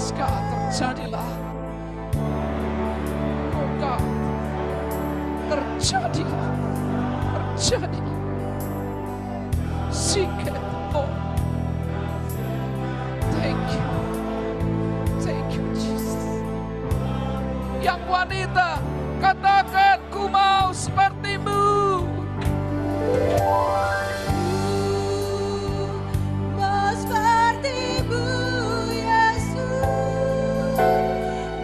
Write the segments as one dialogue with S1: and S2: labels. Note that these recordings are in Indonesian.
S1: Yes God, terjadilah. Oh God, terjadilah. Terjadilah. Siket, oh. Thank you. Thank you Jesus. Yang wanita, katakan ku mau sepertimu.
S2: Mau sepertimu Yesus,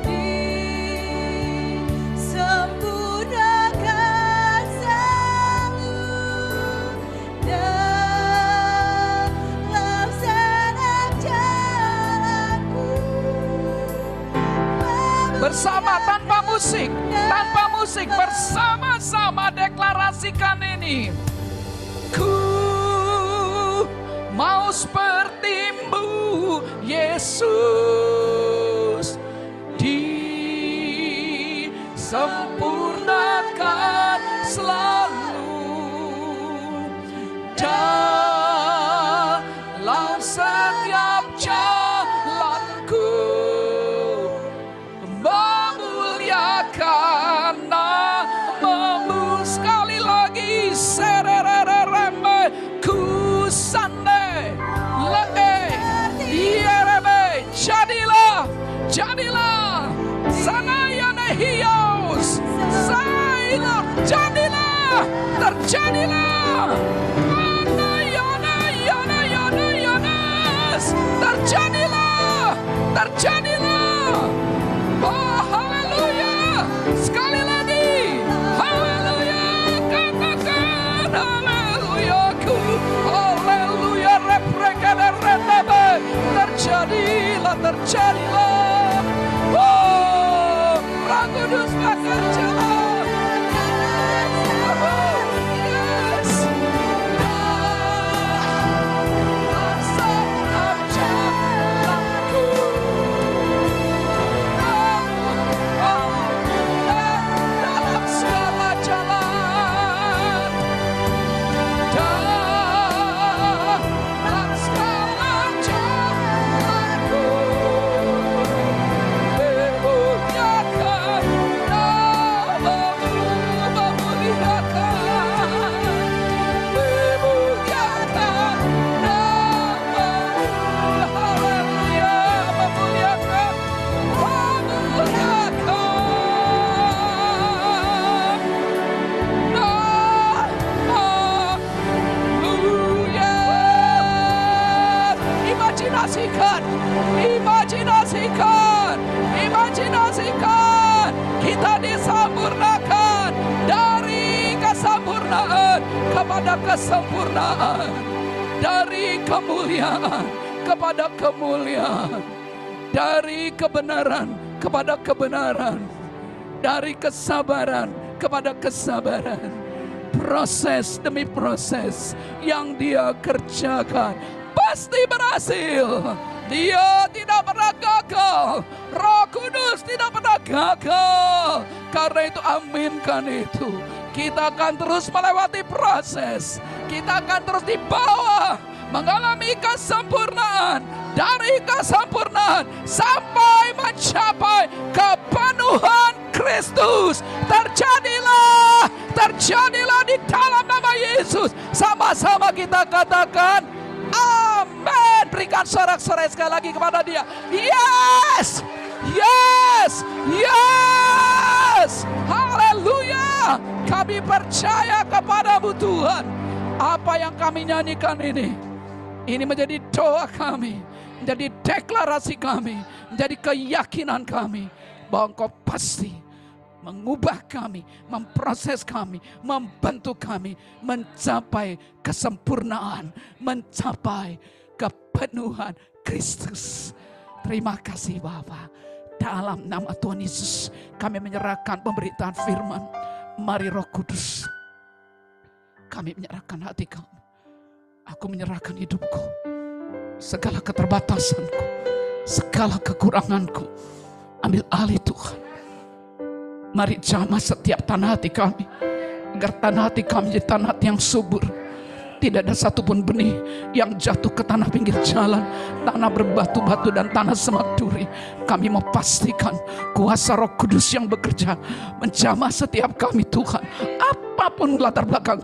S2: disempurnakan selalu dalam segenap jalanku.
S1: Bersama tanpa musik, bersama-sama deklarasikan ini. Ku mau sepertimu Yesus, disempurnakan selalu dalam setiap jalanku, memuliakan namamu. Sekali lagi, sererereme kusande leke iereme. Jadilah sanayane hios sailor, jadilah, terjadilah. Terjadilah. Oh haleluya. Sekali lagi, haleluya. Katakan haleluya ku, haleluya. Terjadilah. Oh Roh Kudus bekerja. Imajinasikan kita disempurnakan dari kesempurnaan kepada kesempurnaan, dari kemuliaan kepada kemuliaan, dari kebenaran kepada kebenaran, dari kesabaran kepada kesabaran. Proses demi proses yang Dia kerjakan pasti berhasil. Dia tidak pernah gagal. Roh Kudus tidak pernah gagal. Karena itu aminkan itu. Kita akan terus melewati proses. Kita akan terus dibawa mengalami kesempurnaan. Dari kesempurnaan sampai mencapai kepenuhan Kristus. Terjadilah di dalam nama Yesus. Sama-sama kita katakan amin. Berikan sorak-sorai sekali lagi kepada Dia. Yes, yes, yes. Haleluya. Kami percaya kepadamu Tuhan. Apa yang kami nyanyikan ini menjadi doa kami, menjadi deklarasi kami, menjadi keyakinan kami bahwa Engkau pasti mengubah kami, memproses kami, membentuk kami mencapai kesempurnaan, mencapai kepenuhan Kristus. Terima kasih Bapa. Dalam nama Tuhan Yesus kami menyerahkan pemberitaan firman. Mari Roh Kudus, kami menyerahkan hati kami. Aku menyerahkan hidupku, segala keterbatasanku, segala kekuranganku. Ambil alih Tuhan. Mari jamah setiap tanah hati kami, agar tanah hati kami menjadi tanah hati yang subur, Tidak ada satupun benih yang jatuh ke tanah pinggir jalan, tanah berbatu-batu dan tanah semak duri. Kami mau pastikan kuasa Roh Kudus yang bekerja menjamah setiap kami Tuhan. Apapun latar belakang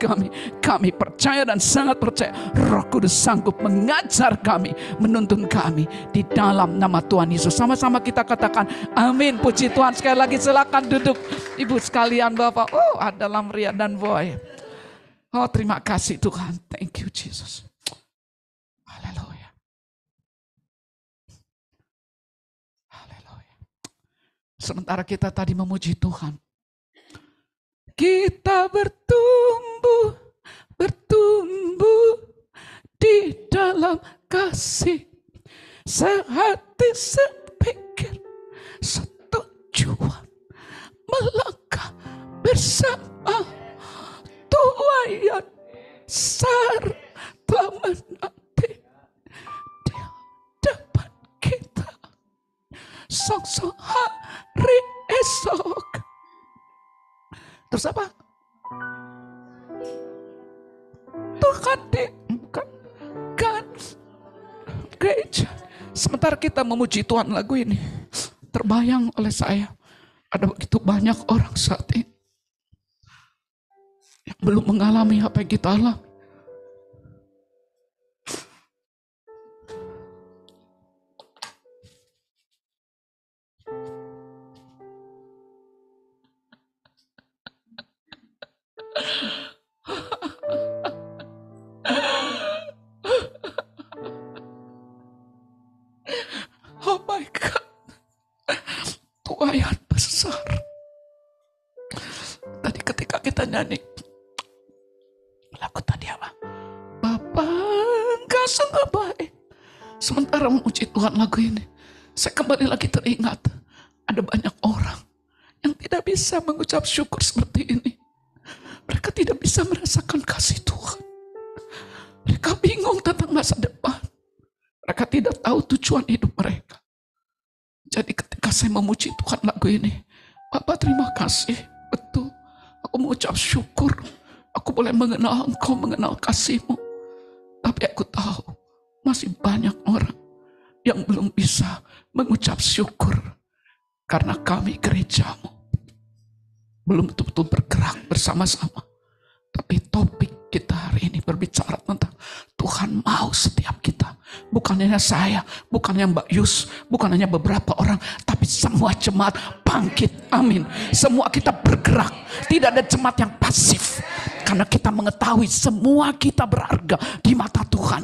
S1: kami percaya dan sangat percaya Roh Kudus sanggup mengajar kami, menuntun kami di dalam nama Tuhan Yesus. Sama-sama kita katakan amin. Puji Tuhan. Sekali lagi silakan duduk ibu sekalian, Bapak. Oh, ada Lamria dan Boy. Oh, terima kasih Tuhan. Thank you Jesus. Haleluya. Haleluya. Sementara kita tadi memuji Tuhan, kita bertumbuh di dalam kasih, sehati sepikir, setujuan, melangkah bersama. Tuhan serta menanti di depan kita sok-sok hari esok. Terus apa? Tuhan dibukakan gereja. Sementara kita memuji Tuhan lagu ini, terbayang oleh saya ada begitu banyak orang saat ini yang belum mengalami apa yang kita alami. Oh my God, Tuhan besar. Tadi ketika kita nyanyi lagu tadi apa? Bapa engkau sungguh baik. Sementara memuji Tuhan lagu ini, saya kembali lagi teringat ada banyak orang yang tidak bisa mengucap syukur seperti ini. Mereka tidak bisa merasakan kasih Tuhan. Mereka bingung tentang masa depan. Mereka tidak tahu tujuan hidup mereka. Jadi ketika saya memuji Tuhan lagu ini, Bapak terima kasih. Betul, aku mengucap syukur. Aku boleh mengenal Engkau, mengenal kasih-Mu. Tapi aku tahu masih banyak orang yang belum bisa mengucap syukur. Karena kami gereja-Mu belum betul-betul bergerak bersama-sama. Tapi topik kita hari ini berbicara tentang Tuhan mau setiap kita. Bukan hanya saya, bukan hanya Mbak Yus, bukan hanya beberapa orang, tapi semua jemaat bangkit. Amin. Semua kita bergerak. Tidak ada jemaat yang pasif. Karena kita mengetahui semua kita berharga di mata Tuhan.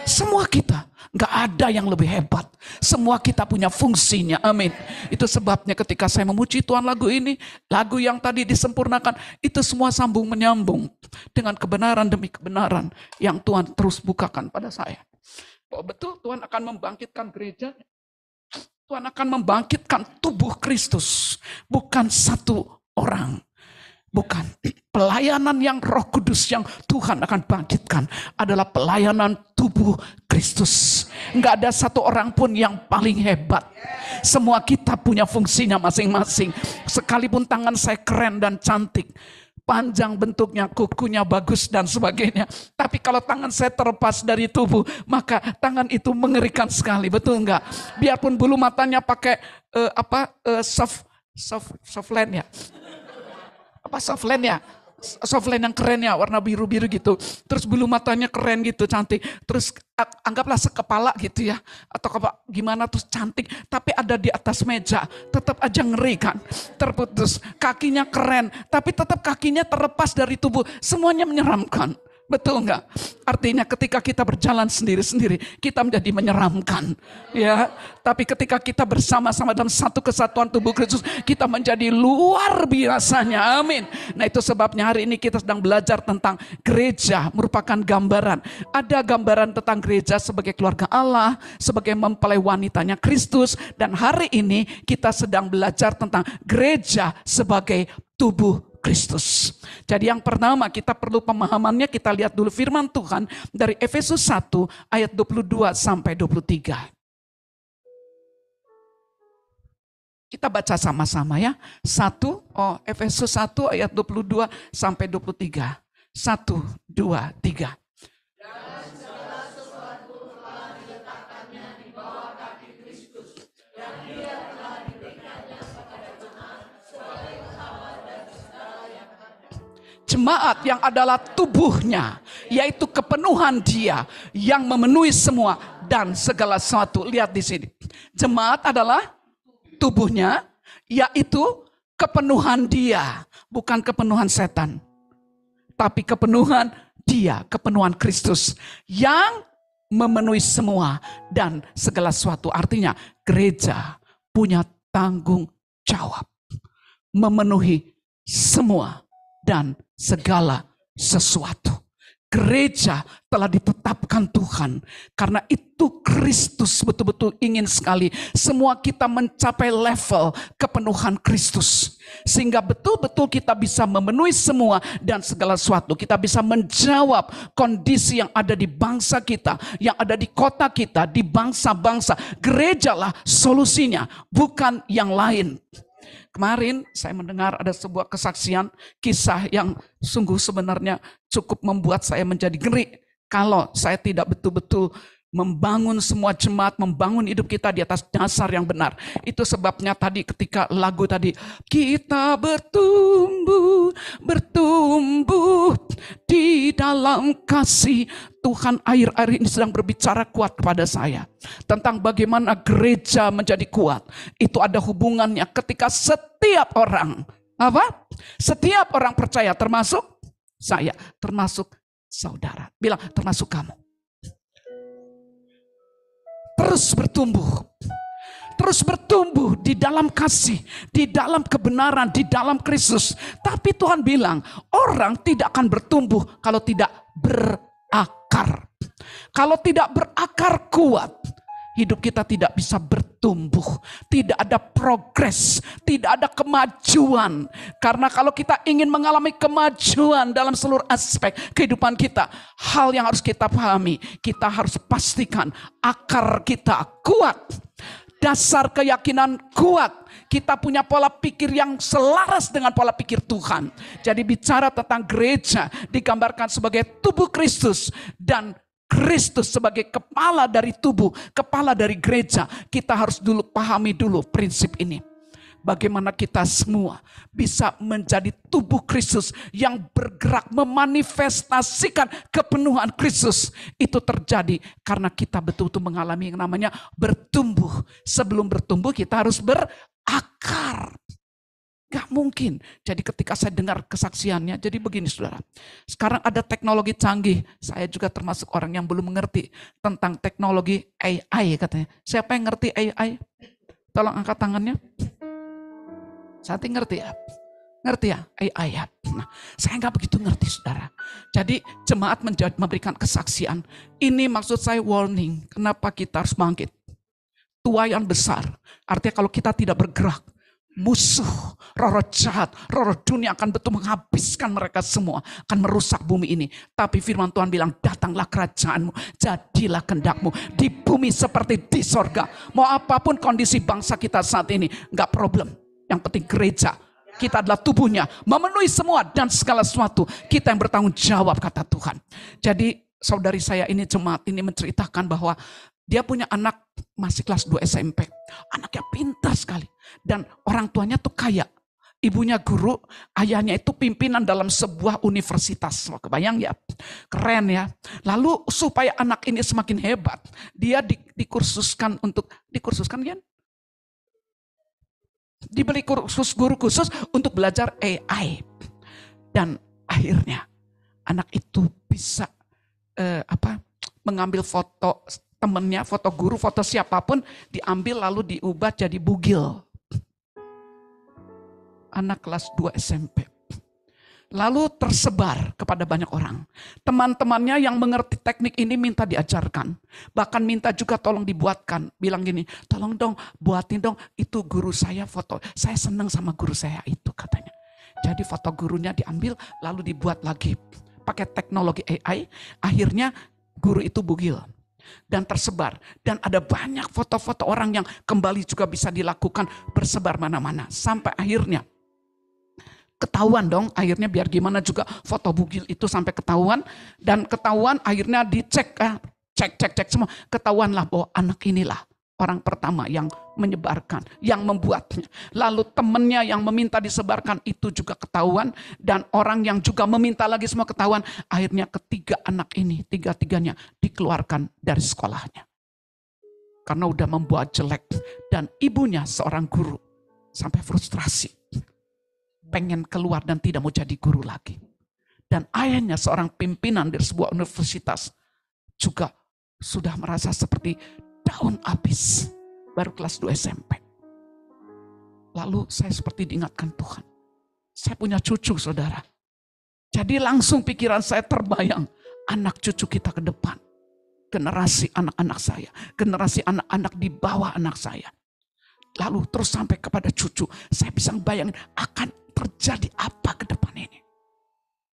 S1: Semua kita. Gak ada yang lebih hebat. Semua kita punya fungsinya. Amin. Itu sebabnya ketika saya memuji Tuhan lagu ini, lagu yang tadi disempurnakan, itu semua sambung menyambung dengan kebenaran demi kebenaran yang Tuhan terus bukakan pada saya. Oh, betul, Tuhan akan membangkitkan gereja. Tuhan akan membangkitkan tubuh Kristus. Bukan satu orang. Bukan. Pelayanan yang Roh Kudus yang Tuhan akan bangkitkan adalah pelayanan tubuh Kristus. Enggak ada satu orang pun yang paling hebat. Semua kita punya fungsinya masing-masing. Sekalipun tangan saya keren dan cantik, panjang bentuknya, kukunya bagus dan sebagainya. Tapi kalau tangan saya terlepas dari tubuh, maka tangan itu mengerikan sekali. Betul enggak? Biarpun bulu matanya pakai softline ya. Softline ya? Softline yang keren ya, warna biru-biru gitu. Terus bulu matanya keren gitu, cantik. Terus anggaplah sekepala gitu ya. Atau gimana terus cantik. Tapi ada di atas meja. Tetap aja ngeri kan. Terputus. Kakinya keren. Tapi tetap kakinya terlepas dari tubuh. Semuanya menyeramkan. Betul enggak? Artinya ketika kita berjalan sendiri-sendiri, kita menjadi menyeramkan. Ya, tapi ketika kita bersama-sama dalam satu kesatuan tubuh Kristus, kita menjadi luar biasanya. Amin. Nah, itu sebabnya hari ini kita sedang belajar tentang gereja merupakan gambaran. Ada gambaran tentang gereja sebagai keluarga Allah, sebagai mempelai wanitanya Kristus, dan hari ini kita sedang belajar tentang gereja sebagai tubuh Kristus. Jadi yang pertama kita perlu pemahamannya, kita lihat dulu firman Tuhan dari Efesus 1 ayat 22 sampai 23. Kita baca sama-sama ya. Efesus 1 ayat 22 sampai 23. 1, 2, 3. Jemaat yang adalah tubuhnya, yaitu kepenuhan Dia yang memenuhi semua dan segala sesuatu. Lihat di sini. Jemaat adalah tubuhnya, yaitu kepenuhan Dia, bukan kepenuhan setan. Tapi kepenuhan Dia, kepenuhan Kristus yang memenuhi semua dan segala sesuatu. Artinya gereja punya tanggung jawab memenuhi semua dan segala sesuatu. Gereja telah ditetapkan Tuhan. Karena itu Kristus betul-betul ingin sekali semua kita mencapai level kepenuhan Kristus. Sehingga betul-betul kita bisa memenuhi semua dan segala sesuatu. Kita bisa menjawab kondisi yang ada di bangsa kita, yang ada di kota kita, di bangsa-bangsa. Gerejalah solusinya, bukan yang lain. Kemarin saya mendengar ada sebuah kesaksian, kisah yang sungguh sebenarnya cukup membuat saya menjadi ngeri. Kalau saya tidak betul-betul membangun semua jemaat, membangun hidup kita di atas dasar yang benar. Itu sebabnya tadi ketika lagu tadi, kita bertumbuh, bertumbuh di dalam kasih Tuhan. Air-air ini sedang berbicara kuat kepada saya tentang bagaimana gereja menjadi kuat. Itu ada hubungannya ketika setiap orang, setiap orang percaya, termasuk saya, termasuk saudara. Bilang, termasuk kamu. Terus bertumbuh. Terus bertumbuh di dalam kasih, di dalam kebenaran, di dalam Kristus. Tapi Tuhan bilang, orang tidak akan bertumbuh kalau tidak berakar. Kalau tidak berakar kuat, hidup kita tidak bisa bertumbuh. Tidak ada progres, tidak ada kemajuan. Karena kalau kita ingin mengalami kemajuan dalam seluruh aspek kehidupan kita, hal yang harus kita pahami, kita harus pastikan akar kita kuat. Dasar keyakinan kuat. Kita punya pola pikir yang selaras dengan pola pikir Tuhan. Jadi bicara tentang gereja digambarkan sebagai tubuh Kristus. Dan Kristus sebagai kepala dari tubuh, kepala dari gereja. Kita harus dulu pahami dulu prinsip ini. Bagaimana kita semua bisa menjadi tubuh Kristus yang bergerak memanifestasikan kepenuhan Kristus. Itu terjadi karena kita betul-betul mengalami yang namanya bertumbuh. Sebelum bertumbuh kita harus berakar. Gak mungkin. Jadi ketika saya dengar kesaksiannya, jadi begini saudara. Sekarang ada teknologi canggih. Saya juga termasuk orang yang belum mengerti tentang teknologi AI katanya. Siapa yang ngerti AI? Tolong angkat tangannya. Saya ngerti ya? Ngerti ya? AI ya? Nah, saya nggak begitu ngerti saudara. Jadi jemaat memberikan kesaksian. Ini maksud saya warning. Kenapa kita harus bangkit? Tuaian besar. Artinya kalau kita tidak bergerak, musuh, roh jahat, roh dunia akan betul menghabiskan mereka semua. Akan merusak bumi ini. Tapi firman Tuhan bilang, datanglah kerajaanmu. Jadilah kehendakmu. Di bumi seperti di sorga. Mau apapun kondisi bangsa kita saat ini, nggak problem. Yang penting gereja, kita adalah tubuhnya, memenuhi semua dan segala sesuatu. Kita yang bertanggung jawab kata Tuhan. Jadi saudari saya ini, jemaat ini menceritakan bahwa dia punya anak masih kelas 2 SMP. Anaknya pintar sekali. Dan orang tuanya tuh kaya. Ibunya guru, ayahnya itu pimpinan dalam sebuah universitas. Wah, kebayang ya? Keren ya. Lalu supaya anak ini semakin hebat, dia dikursuskan kan? Diberi kursus guru khusus untuk belajar AI. Dan akhirnya anak itu bisa mengambil foto temennya, foto guru, foto siapapun, diambil lalu diubah jadi bugil. Anak kelas 2 SMP. Lalu tersebar kepada banyak orang. Teman-temannya yang mengerti teknik ini minta diajarkan. Bahkan minta juga tolong dibuatkan. Bilang gini, tolong dong buatin dong itu guru saya foto. Saya senang sama guru saya itu katanya. Jadi foto gurunya diambil lalu dibuat lagi. Pakai teknologi AI, akhirnya guru itu bugil. Dan tersebar. Dan ada banyak foto-foto orang yang kembali juga bisa dilakukan bersebar mana-mana. Sampai akhirnya ketahuan dong, akhirnya biar gimana juga foto bugil itu sampai ketahuan. Dan ketahuan akhirnya dicek, cek semua. Ketahuanlah bahwa anak inilah Orang pertama yang menyebarkan, yang membuatnya. Lalu temannya yang meminta disebarkan itu juga ketahuan. Dan orang yang juga meminta lagi semua ketahuan. Akhirnya ketiga anak ini, tiga-tiganya dikeluarkan dari sekolahnya. Karena udah membuat jelek. Dan ibunya seorang guru. Sampai frustrasi. Pengen keluar dan tidak mau jadi guru lagi. Dan ayahnya seorang pimpinan dari sebuah universitas. Juga sudah merasa seperti daun habis, baru kelas 2 SMP. Lalu saya seperti diingatkan Tuhan. Saya punya cucu, saudara. Jadi langsung pikiran saya terbayang, anak cucu kita ke depan. Generasi anak-anak saya, generasi anak-anak di bawah anak saya. Lalu terus sampai kepada cucu, saya bisa bayangin akan terjadi apa ke depan ini.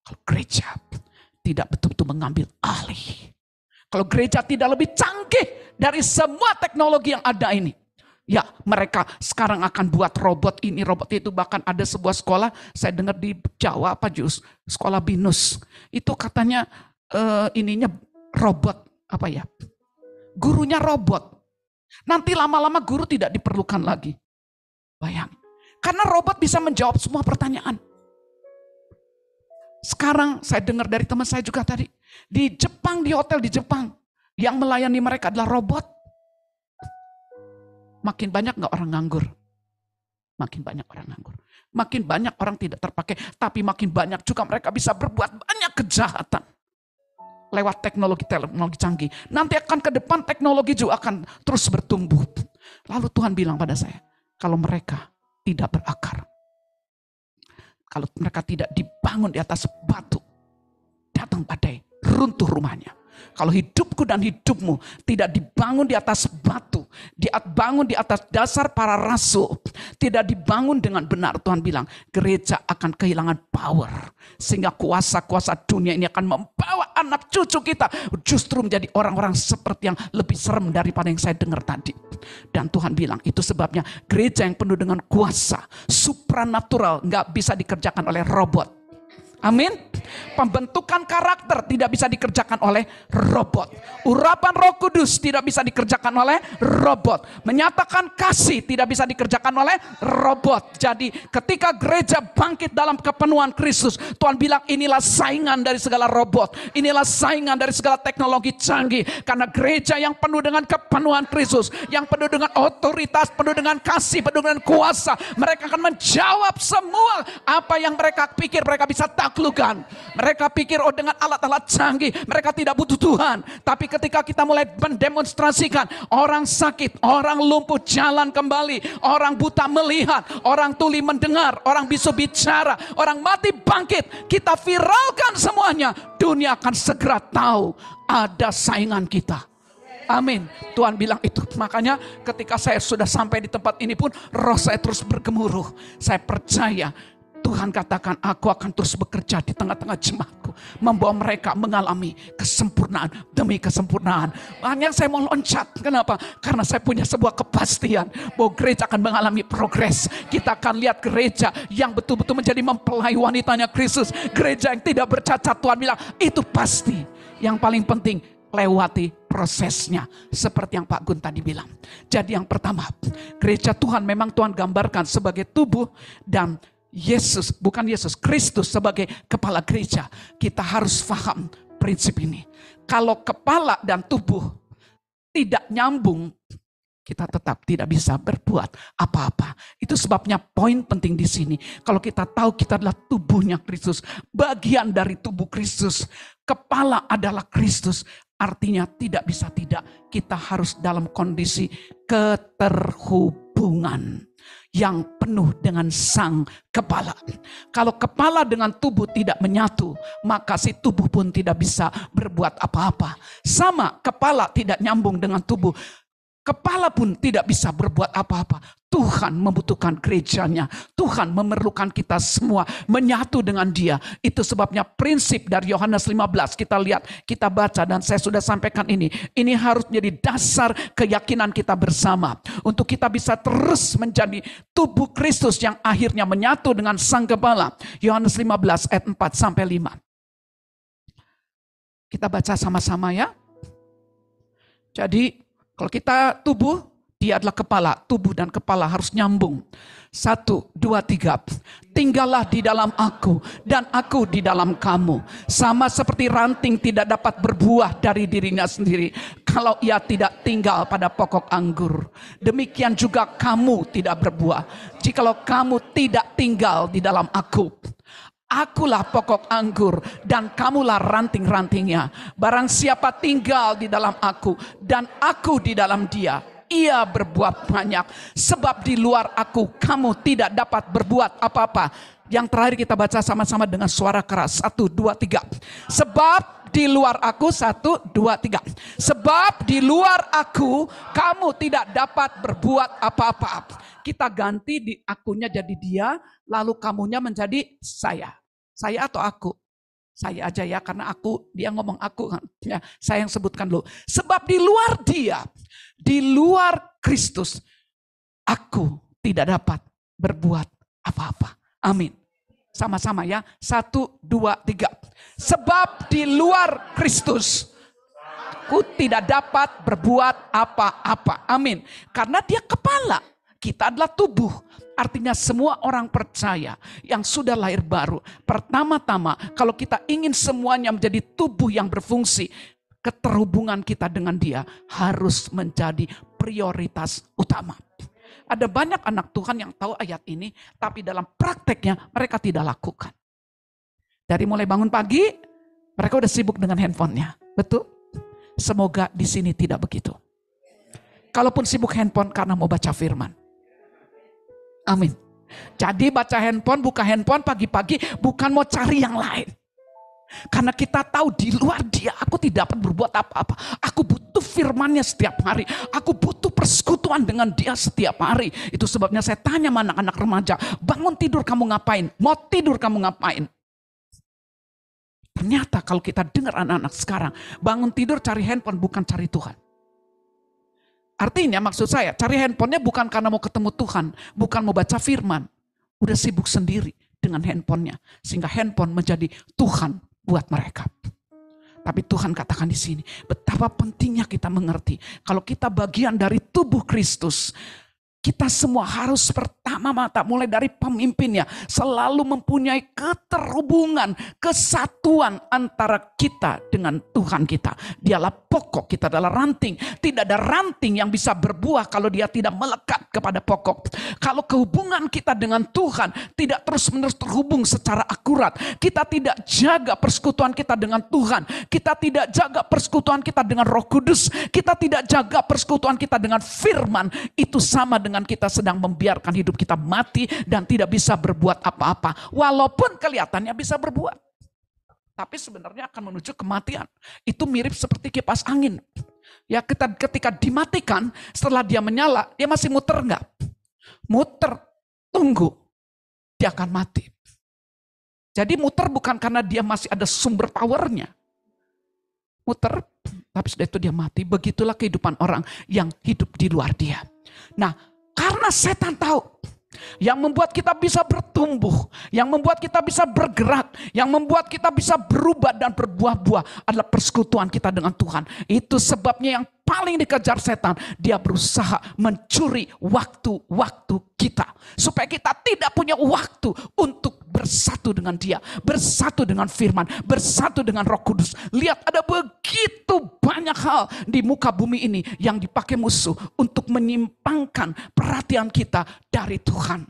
S1: Kalau gereja tidak betul-betul mengambil alih. Kalau gereja tidak lebih canggih dari semua teknologi yang ada ini. Ya, mereka sekarang akan buat robot ini, robot itu. Bahkan ada sebuah sekolah, saya dengar di Jawa apa Jus, sekolah BINUS. Itu katanya ininya robot, apa ya, gurunya robot. Nanti lama-lama guru tidak diperlukan lagi. Bayangin. Karena robot bisa menjawab semua pertanyaan. Sekarang saya dengar dari teman saya juga tadi. Di Jepang, di hotel di Jepang. Yang melayani mereka adalah robot. Makin banyak gak orang nganggur? Makin banyak orang nganggur. Makin banyak orang tidak terpakai. Tapi makin banyak juga mereka bisa berbuat banyak kejahatan. Lewat teknologi canggih. Nanti akan ke depan teknologi juga akan terus bertumbuh. Lalu Tuhan bilang pada saya. Kalau mereka tidak berakar. Kalau mereka tidak dibangun di atas batu, datang badai, runtuh rumahnya. Kalau hidupku dan hidupmu tidak dibangun di atas batu, dibangun di atas dasar para rasul, tidak dibangun dengan benar, Tuhan bilang, gereja akan kehilangan power. Sehingga kuasa-kuasa dunia ini akan membawa anak cucu kita justru menjadi orang-orang seperti yang lebih serem daripada yang saya dengar tadi. Dan Tuhan bilang, itu sebabnya gereja yang penuh dengan kuasa, supranatural, nggak bisa dikerjakan oleh robot. Amin. Pembentukan karakter tidak bisa dikerjakan oleh robot. Urapan Roh Kudus tidak bisa dikerjakan oleh robot. Menyatakan kasih tidak bisa dikerjakan oleh robot. Jadi ketika gereja bangkit dalam kepenuhan Kristus, Tuhan bilang inilah saingan dari segala robot. Inilah saingan dari segala teknologi canggih. Karena gereja yang penuh dengan kepenuhan Kristus, yang penuh dengan otoritas, penuh dengan kasih, penuh dengan kuasa, mereka akan menjawab semua apa yang mereka pikir mereka bisa taklukan. Mereka pikir dengan alat-alat canggih mereka tidak butuh Tuhan. Tapi ketika kita mulai mendemonstrasikan, orang sakit, orang lumpuh jalan kembali, orang buta melihat, orang tuli mendengar, orang bisu bicara, orang mati bangkit, kita viralkan semuanya, dunia akan segera tahu ada saingan kita. Amin. Tuhan bilang itu. Makanya ketika saya sudah sampai di tempat ini pun roh saya terus bergemuruh. Saya percaya Tuhan katakan, aku akan terus bekerja di tengah-tengah jemaatku. Membawa mereka mengalami kesempurnaan demi kesempurnaan. Hanya saya mau loncat. Kenapa? Karena saya punya sebuah kepastian bahwa gereja akan mengalami progres. Kita akan lihat gereja yang betul-betul menjadi mempelai wanitanya Kristus. Gereja yang tidak bercacat, Tuhan bilang, itu pasti. Yang paling penting, lewati prosesnya. Seperti yang Pak Gun tadi bilang. Jadi yang pertama, gereja Tuhan memang Tuhan gambarkan sebagai tubuh, dan Yesus, bukan Yesus, Kristus sebagai kepala gereja. Kita harus paham prinsip ini. Kalau kepala dan tubuh tidak nyambung, kita tetap tidak bisa berbuat apa-apa. Itu sebabnya poin penting di sini. Kalau kita tahu kita adalah tubuhnya Kristus, bagian dari tubuh Kristus, kepala adalah Kristus, artinya tidak bisa tidak. Kita harus dalam kondisi keterhubungan yang penuh dengan sang kepala. Kalau kepala dengan tubuh tidak menyatu, maka si tubuh pun tidak bisa berbuat apa-apa. Sama, kepala tidak nyambung dengan tubuh, kepala pun tidak bisa berbuat apa-apa. Tuhan membutuhkan gerejanya. Tuhan memerlukan kita semua menyatu dengan Dia. Itu sebabnya prinsip dari Yohanes 15 kita lihat, kita baca, dan saya sudah sampaikan ini. Ini harus menjadi dasar keyakinan kita bersama untuk kita bisa terus menjadi tubuh Kristus yang akhirnya menyatu dengan sang kepala. Yohanes 15 ayat 4 sampai 5. Kita baca sama-sama ya. Jadi kalau kita tubuh, Dia adalah kepala, tubuh dan kepala harus nyambung. 1, 2, 3. Tinggallah di dalam aku dan aku di dalam kamu. Sama seperti ranting tidak dapat berbuah dari dirinya sendiri kalau ia tidak tinggal pada pokok anggur. Demikian juga kamu tidak berbuah jikalau kamu tidak tinggal di dalam aku. Akulah pokok anggur dan kamulah ranting-rantingnya. Barang siapa tinggal di dalam aku dan aku di dalam dia, ia berbuah banyak. Sebab di luar aku kamu tidak dapat berbuat apa-apa. Yang terakhir kita baca sama-sama dengan suara keras. 1, 2, 3. Sebab di luar aku, 1, 2, 3. Sebab di luar aku kamu tidak dapat berbuat apa-apa. Kita ganti di akunya jadi dia, lalu kamunya menjadi saya. Saya atau aku? Saya aja ya, karena aku, dia ngomong aku kan. Ya, saya yang sebutkan dulu. Sebab di luar dia, di luar Kristus, aku tidak dapat berbuat apa-apa. Amin. Sama-sama ya. 1, 2, 3. Sebab di luar Kristus, aku tidak dapat berbuat apa-apa. Amin. Karena dia kepala. Kita adalah tubuh. Artinya semua orang percaya yang sudah lahir baru. Pertama-tama kalau kita ingin semuanya menjadi tubuh yang berfungsi, keterhubungan kita dengan dia harus menjadi prioritas utama. Ada banyak anak Tuhan yang tahu ayat ini, tapi dalam prakteknya mereka tidak lakukan. Dari mulai bangun pagi, mereka udah sibuk dengan handphonenya. Betul? Semoga di sini tidak begitu. Kalaupun sibuk handphone karena mau baca firman. Amin. Jadi baca handphone, buka handphone pagi-pagi bukan mau cari yang lain. Karena kita tahu di luar dia aku tidak dapat berbuat apa-apa. Aku butuh firmannya setiap hari. Aku butuh persekutuan dengan dia setiap hari. Itu sebabnya saya tanya sama anak-anak remaja, bangun tidur kamu ngapain? Mau tidur kamu ngapain? Ternyata kalau kita dengar anak-anak sekarang, bangun tidur cari handphone bukan cari Tuhan. Artinya maksud saya, cari handphonenya bukan karena mau ketemu Tuhan, bukan mau baca firman. Udah sibuk sendiri dengan handphonenya. Sehingga handphone menjadi Tuhan buat mereka. Tapi Tuhan katakan di sini, betapa pentingnya kita mengerti. Kalau kita bagian dari tubuh Kristus, kita semua harus pertama-mata mulai dari pemimpinnya selalu mempunyai keterhubungan, kesatuan antara kita dengan Tuhan kita. Dialah pokok, kita adalah ranting. Tidak ada ranting yang bisa berbuah kalau dia tidak melekat kepada pokok. Kalau kehubungan kita dengan Tuhan tidak terus-menerus terhubung secara akurat, kita tidak jaga persekutuan kita dengan Tuhan, kita tidak jaga persekutuan kita dengan Roh Kudus, kita tidak jaga persekutuan kita dengan firman, itu sama dengan kita sedang membiarkan hidup kita mati dan tidak bisa berbuat apa-apa. Walaupun kelihatannya bisa berbuat. Tapi sebenarnya akan menuju kematian. Itu mirip seperti kipas angin. Ya, ketika dimatikan, setelah dia menyala, dia masih muter enggak? Muter, tunggu. Dia akan mati. Jadi muter bukan karena dia masih ada sumber powernya. Muter, tapi sudah itu dia mati. Begitulah kehidupan orang yang hidup di luar dia. Nah, karena setan tahu, yang membuat kita bisa bertumbuh, yang membuat kita bisa bergerak, yang membuat kita bisa berubah dan berbuah-buah adalah persekutuan kita dengan Tuhan. Itu sebabnya yang paling dikejar setan, dia berusaha mencuri waktu-waktu kita. Supaya kita tidak punya waktu untuk bersatu dengan dia, bersatu dengan firman, bersatu dengan Roh Kudus. Lihat, ada begitu banyak hal di muka bumi ini yang dipakai musuh untuk menyimpangkan perhatian kita dari Tuhan.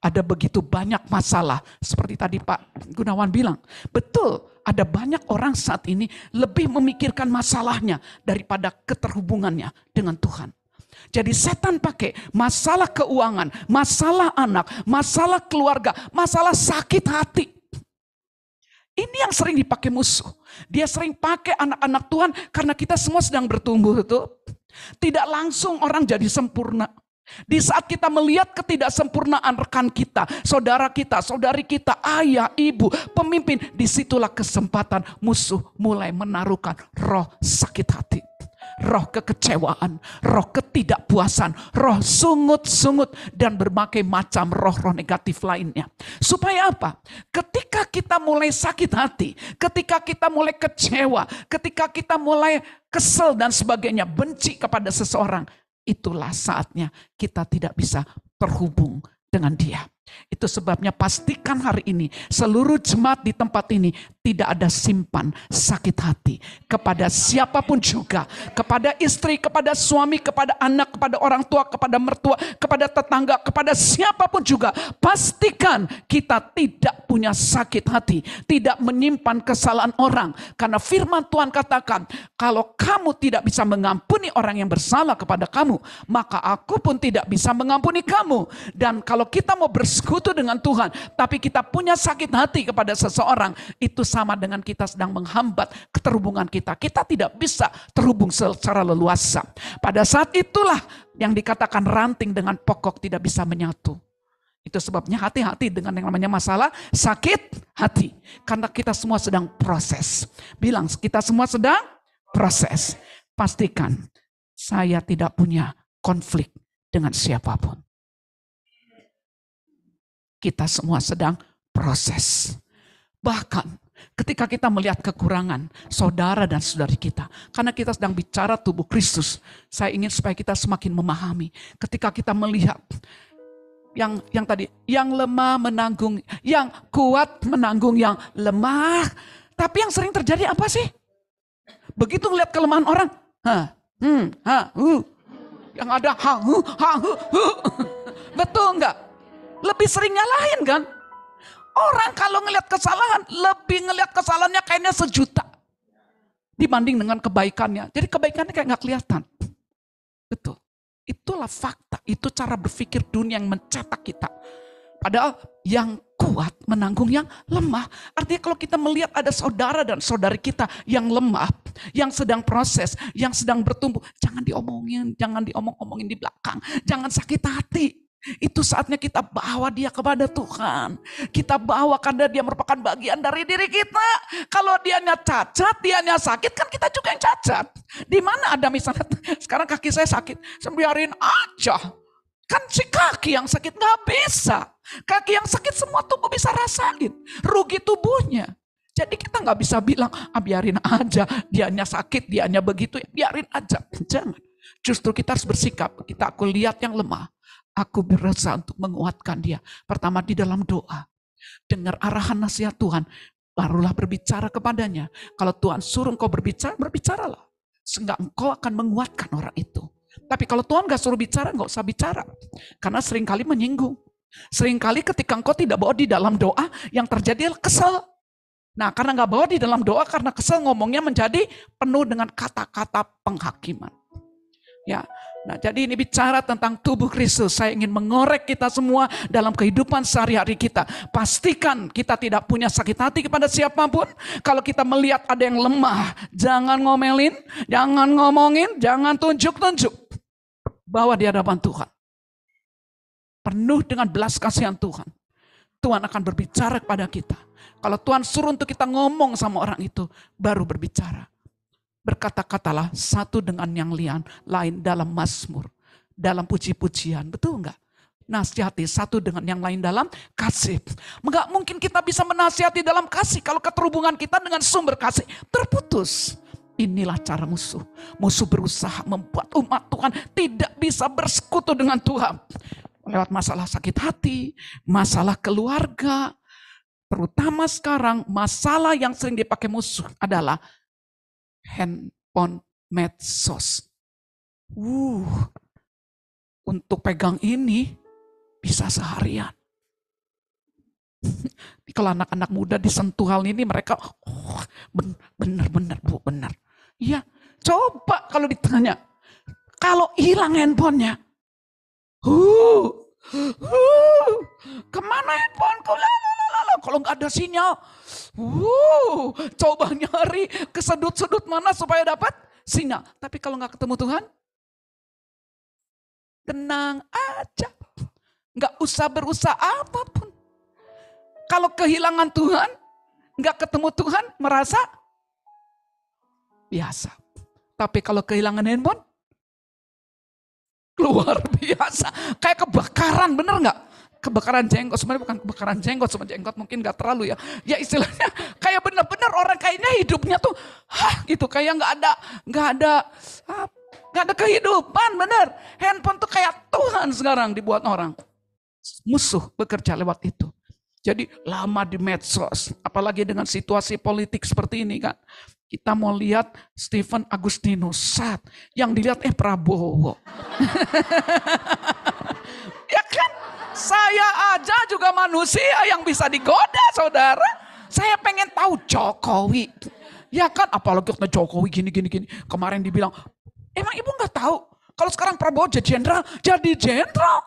S1: Ada begitu banyak masalah, seperti tadi Pak Gunawan bilang. Betul, ada banyak orang saat ini lebih memikirkan masalahnya daripada keterhubungannya dengan Tuhan. Jadi setan pakai masalah keuangan, masalah anak, masalah keluarga, masalah sakit hati. Ini yang sering dipakai musuh. Dia sering pakai anak-anak Tuhan karena kita semua sedang bertumbuh. Itu tidak langsung orang jadi sempurna. Di saat kita melihat ketidaksempurnaan rekan kita, saudara kita, saudari kita, ayah, ibu, pemimpin, disitulah kesempatan musuh mulai menaruhkan roh sakit hati. Roh kekecewaan, roh ketidakpuasan, roh sungut-sungut, dan berbagai macam roh-roh negatif lainnya. Supaya apa? Ketika kita mulai sakit hati, ketika kita mulai kecewa, ketika kita mulai kesel dan sebagainya, benci kepada seseorang, itulah saatnya kita tidak bisa terhubung dengan Dia. Itu sebabnya pastikan hari ini seluruh jemaat di tempat ini tidak ada simpan sakit hati kepada siapapun juga, kepada istri, kepada suami, kepada anak, kepada orang tua, kepada mertua, kepada tetangga, kepada siapapun juga. Pastikan kita tidak punya sakit hati, tidak menyimpan kesalahan orang, karena firman Tuhan katakan, kalau kamu tidak bisa mengampuni orang yang bersalah kepada kamu, maka aku pun tidak bisa mengampuni kamu. Dan kalau kita mau bersekutu dengan Tuhan, tapi kita punya sakit hati kepada seseorang, itu sama dengan kita sedang menghambat keterhubungan kita. Kita tidak bisa terhubung secara leluasa. Pada saat itulah yang dikatakan ranting dengan pokok tidak bisa menyatu. Itu sebabnya hati-hati dengan yang namanya masalah sakit hati. Karena kita semua sedang proses. Bilang, kita semua sedang proses. Pastikan saya tidak punya konflik dengan siapapun. Kita semua sedang proses. Bahkan ketika kita melihat kekurangan saudara dan saudari kita, karena kita sedang bicara tubuh Kristus, saya ingin supaya kita semakin memahami. Ketika kita melihat yang tadi, yang lemah menanggung, yang kuat menanggung yang lemah. Tapi yang sering terjadi apa sih? Begitu melihat kelemahan orang, yang ada betul enggak? Lebih sering nyalahin kan? Orang kalau ngelihat kesalahan, lebih ngelihat kesalahannya kayaknya sejuta dibanding dengan kebaikannya. Jadi kebaikannya kayak nggak kelihatan. Betul. Itulah fakta. Itu cara berpikir dunia yang mencetak kita. Padahal yang kuat menanggung yang lemah. Artinya kalau kita melihat ada saudara dan saudari kita yang lemah, yang sedang proses, yang sedang bertumbuh, jangan diomongin, jangan diomong-omongin di belakang, jangan sakit hati. Itu saatnya kita bawa dia kepada Tuhan. Kita bawa karena dia merupakan bagian dari diri kita. Kalau dianya cacat, dianya sakit, kan kita juga yang cacat. Di mana ada misalnya, sekarang kaki saya sakit, saya biarin aja. Kan si kaki yang sakit nggak bisa. Kaki yang sakit semua tubuh bisa rasain. Rugi tubuhnya. Jadi kita nggak bisa bilang, biarin aja. Dianya sakit, dianya begitu, biarin aja. Jangan. Justru kita harus bersikap. Aku lihat yang lemah. Aku berusaha untuk menguatkan dia. Pertama di dalam doa. Dengar arahan nasihat Tuhan. Barulah berbicara kepadanya. Kalau Tuhan suruh engkau berbicara, berbicaralah. Sehingga engkau akan menguatkan orang itu. Tapi kalau Tuhan gak suruh bicara, gak usah bicara. Karena seringkali menyinggung. Seringkali ketika engkau tidak bawa di dalam doa, yang terjadi adalah kesel. Nah karena gak bawa di dalam doa, karena kesel ngomongnya menjadi penuh dengan kata-kata penghakiman. Ya, nah jadi ini bicara tentang tubuh Kristus. Saya ingin mengorek kita semua dalam kehidupan sehari-hari kita. Pastikan kita tidak punya sakit hati kepada siapapun. Kalau kita melihat ada yang lemah, jangan ngomelin, jangan ngomongin, jangan tunjuk-tunjuk. Bawa di hadapan Tuhan. Penuh dengan belas kasihan Tuhan. Tuhan akan berbicara kepada kita. Kalau Tuhan suruh untuk kita ngomong sama orang itu, baru berbicara. Berkata-katalah satu dengan yang lain dalam mazmur, dalam puji-pujian, betul enggak? Nasihati satu dengan yang lain dalam kasih. Enggak mungkin kita bisa menasihati dalam kasih kalau keterhubungan kita dengan sumber kasih terputus. Inilah cara musuh. Musuh berusaha membuat umat Tuhan tidak bisa bersekutu dengan Tuhan. Lewat masalah sakit hati, masalah keluarga. Terutama sekarang masalah yang sering dipakai musuh adalah handphone medsos. Untuk pegang ini bisa seharian. Kalau anak-anak muda disentuh hal ini mereka benar-benar Bu, benar. Iya, coba kalau ditanya, kalau hilang handphonenya, kemana handphoneku? Kalau nggak ada sinyal, coba nyari ke sudut-sudut mana supaya dapat sinyal. Tapi kalau nggak ketemu Tuhan, tenang aja, nggak usah berusaha apapun. Kalau kehilangan Tuhan, nggak ketemu Tuhan, merasa biasa. Tapi kalau kehilangan handphone, luar biasa. Kayak kebakaran, bener nggak? Kebakaran jenggot, sebenarnya bukan kebakaran jenggot, sama jenggot mungkin gak terlalu ya. Ya istilahnya kayak benar-benar orang kayaknya hidupnya tuh, gitu kayak nggak ada Gak ada kehidupan, bener. Handphone tuh kayak Tuhan sekarang dibuat orang. Musuh bekerja lewat itu. Jadi lama di medsos, apalagi dengan situasi politik seperti ini kan. Kita mau lihat Stephen Agustinus, yang dilihat Prabowo. Ya kan, saya aja juga manusia yang bisa digoda, saudara. Saya pengen tahu Jokowi. Ya kan, apalagi Jokowi gini. Kemarin dibilang, emang ibu nggak tahu? Kalau sekarang Prabowo jadi jenderal.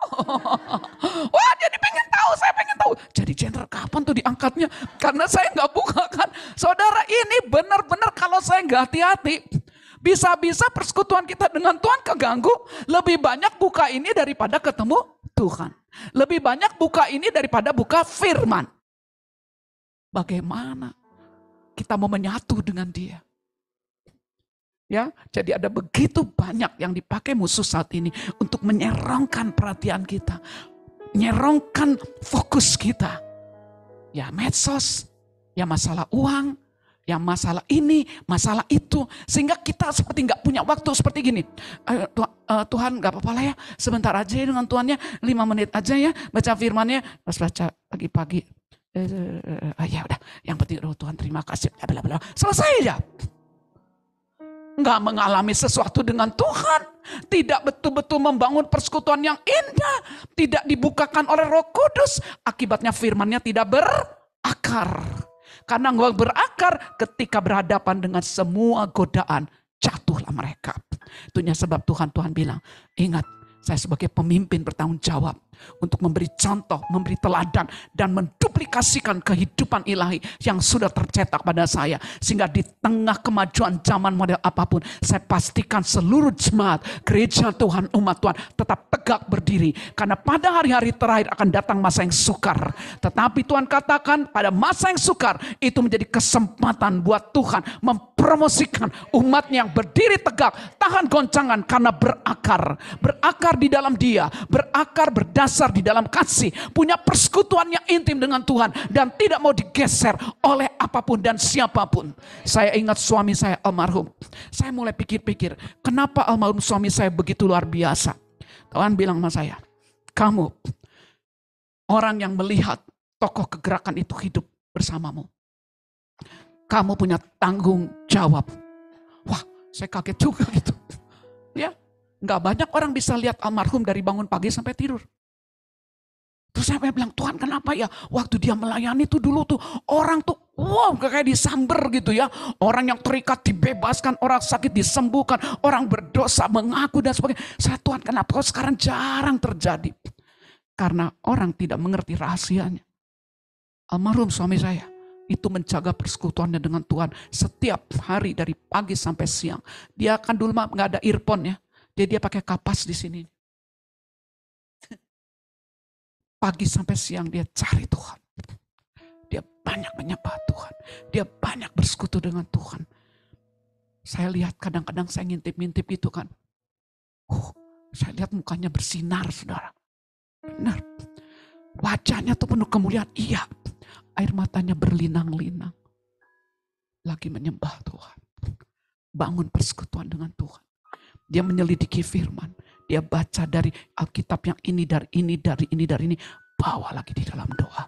S1: Wah, jadi pengen tahu, saya pengen tahu. Jadi jenderal kapan tuh diangkatnya? Karena saya nggak buka kan. Saudara, ini benar-benar kalau saya nggak hati-hati, bisa-bisa persekutuan kita dengan Tuhan keganggu. Lebih banyak buka ini daripada ketemu Tuhan. Lebih banyak buka ini daripada buka firman. Bagaimana kita mau menyatu dengan Dia? Ya, jadi ada begitu banyak yang dipakai musuh saat ini untuk menyerongkan perhatian kita, menyerongkan fokus kita. Ya medsos, ya masalah uang, ya masalah ini, masalah itu, sehingga kita seperti nggak punya waktu seperti gini. Tuhan nggak apa-apa lah ya, sebentar aja ya dengan Tuhannya, 5 menit aja ya baca firmannya, pas baca pagi-pagi, ya udah, yang penting Tuhan terima kasih, selesai ya. Nggak mengalami sesuatu dengan Tuhan, tidak betul-betul membangun persekutuan yang indah, tidak dibukakan oleh Roh Kudus, akibatnya firman-Nya tidak berakar. Karena nggak berakar, ketika berhadapan dengan semua godaan, jatuhlah mereka. Itunya sebab Tuhan bilang, ingat, saya sebagai pemimpin bertanggung jawab untuk memberi contoh, memberi teladan, dan menduplikasikan kehidupan ilahi yang sudah tercetak pada saya. Sehingga di tengah kemajuan zaman model apapun, saya pastikan seluruh jemaat, gereja Tuhan, umat Tuhan tetap tegak berdiri. Karena pada hari-hari terakhir akan datang masa yang sukar. Tetapi Tuhan katakan pada masa yang sukar, itu menjadi kesempatan buat Tuhan mempromosikan umatnya yang berdiri tegak, tahan goncangan karena berakar. Berakar di dalam Dia, berakar berdasar di dalam kasih, punya persekutuan yang intim dengan Tuhan, dan tidak mau digeser oleh apapun dan siapapun. Saya ingat suami saya almarhum. Saya mulai pikir-pikir, kenapa almarhum suami saya begitu luar biasa. Tuhan bilang sama saya, kamu orang yang melihat tokoh kegerakan itu hidup bersamamu. Kamu punya tanggung jawab. Wah, saya kaget juga gitu. Ya, nggak banyak orang bisa lihat almarhum dari bangun pagi sampai tidur. Terus saya bilang, Tuhan kenapa ya? Waktu dia melayani tuh dulu tuh orang tuh wow kayak disamber gitu ya. Orang yang terikat dibebaskan, orang sakit disembuhkan, orang berdosa mengaku dan sebagainya. Saya, Tuhan kenapa kok sekarang jarang terjadi? Karena orang tidak mengerti rahasianya. Almarhum suami saya itu menjaga persekutuannya dengan Tuhan setiap hari dari pagi sampai siang. Dia kan dulu mah nggak ada earphone ya. Dia pakai kapas di sini. Pagi sampai siang dia cari Tuhan. Dia banyak menyembah Tuhan. Dia banyak bersekutu dengan Tuhan. Saya lihat kadang-kadang saya ngintip-ngintip gitu kan. Saya lihat mukanya bersinar, saudara. Benar. Wajahnya tuh penuh kemuliaan. Iya. Air matanya berlinang-linang. Lagi menyembah Tuhan. Bangun persekutuan dengan Tuhan. Dia menyelidiki firman. Dia baca dari Alkitab yang ini, dari ini. Bawa lagi di dalam doa.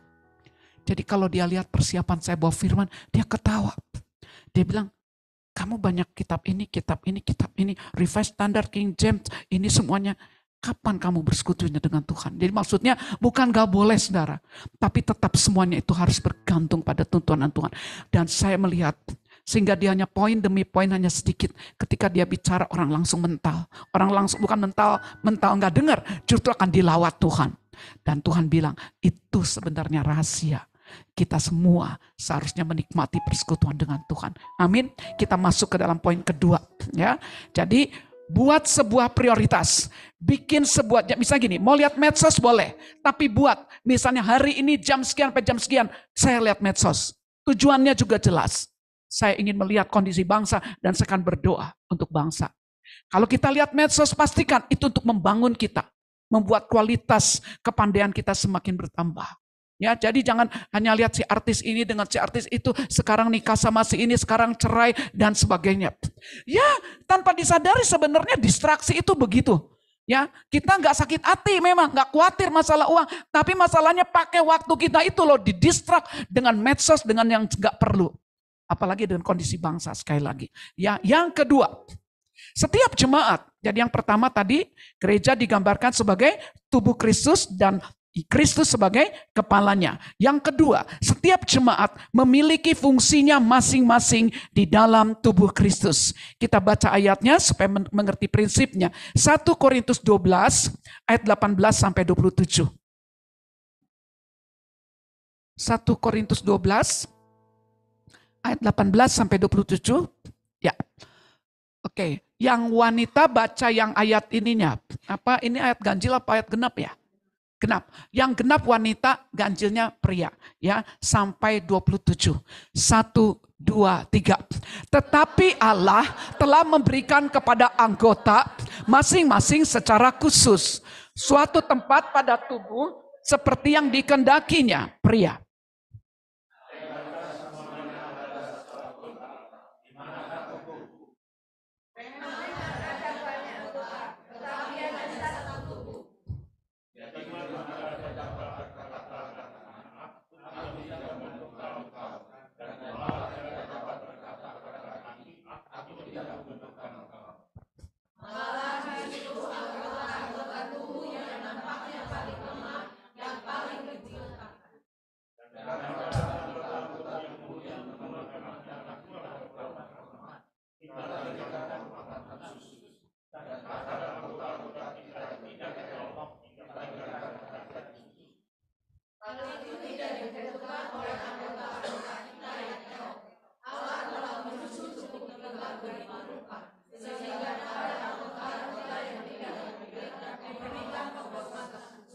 S1: Jadi kalau dia lihat persiapan saya bawa firman, dia ketawa. Dia bilang, kamu banyak kitab ini. Revised Standard, King James, ini semuanya. Kapan kamu bersekutunya dengan Tuhan? Jadi maksudnya bukan gak boleh saudara. Tapi tetap semuanya itu harus bergantung pada tuntunan Tuhan. Dan saya melihat, sehingga dia hanya poin demi poin hanya sedikit. Ketika dia bicara orang langsung mental. Orang langsung bukan mental gak dengar. Justru akan dilawat Tuhan. Dan Tuhan bilang itu sebenarnya rahasia. Kita semua seharusnya menikmati persekutuan dengan Tuhan. Amin. Kita masuk ke dalam poin kedua. Ya. Jadi buat sebuah prioritas. Bikin sebuah, misalnya gini, mau lihat medsos boleh. Tapi buat, misalnya hari ini jam sekian sampai jam sekian, saya lihat medsos. Tujuannya juga jelas. Saya ingin melihat kondisi bangsa dan saya akan berdoa untuk bangsa. Kalau kita lihat medsos, pastikan itu untuk membangun kita. Membuat kualitas kepandaian kita semakin bertambah. Ya, jadi jangan hanya lihat si artis ini dengan si artis itu, sekarang nikah sama si ini, sekarang cerai dan sebagainya. Ya, tanpa disadari sebenarnya distraksi itu begitu. Ya, kita nggak sakit hati memang, nggak khawatir masalah uang, tapi masalahnya pakai waktu kita itu loh didistrak dengan medsos, dengan yang nggak perlu. Apalagi dengan kondisi bangsa sekali lagi. Ya, yang kedua, setiap jemaat. Jadi yang pertama tadi, gereja digambarkan sebagai tubuh Kristus dan Kristus sebagai kepalanya. Yang kedua, setiap jemaat memiliki fungsinya masing-masing di dalam tubuh Kristus. Kita baca ayatnya supaya mengerti prinsipnya. 1 Korintus 12 ayat 18 sampai 27. 1 Korintus 12 ayat 18 sampai 27. Ya. Oke, yang wanita baca yang ayat ininya. Apa ini ayat ganjil apa ayat genap ya? Genap. Yang genap wanita, ganjilnya pria. Ya, sampai 27. 1, 2, 3. Tetapi Allah telah memberikan kepada anggota masing-masing secara khusus suatu tempat pada tubuh seperti yang dikehendakinya pria.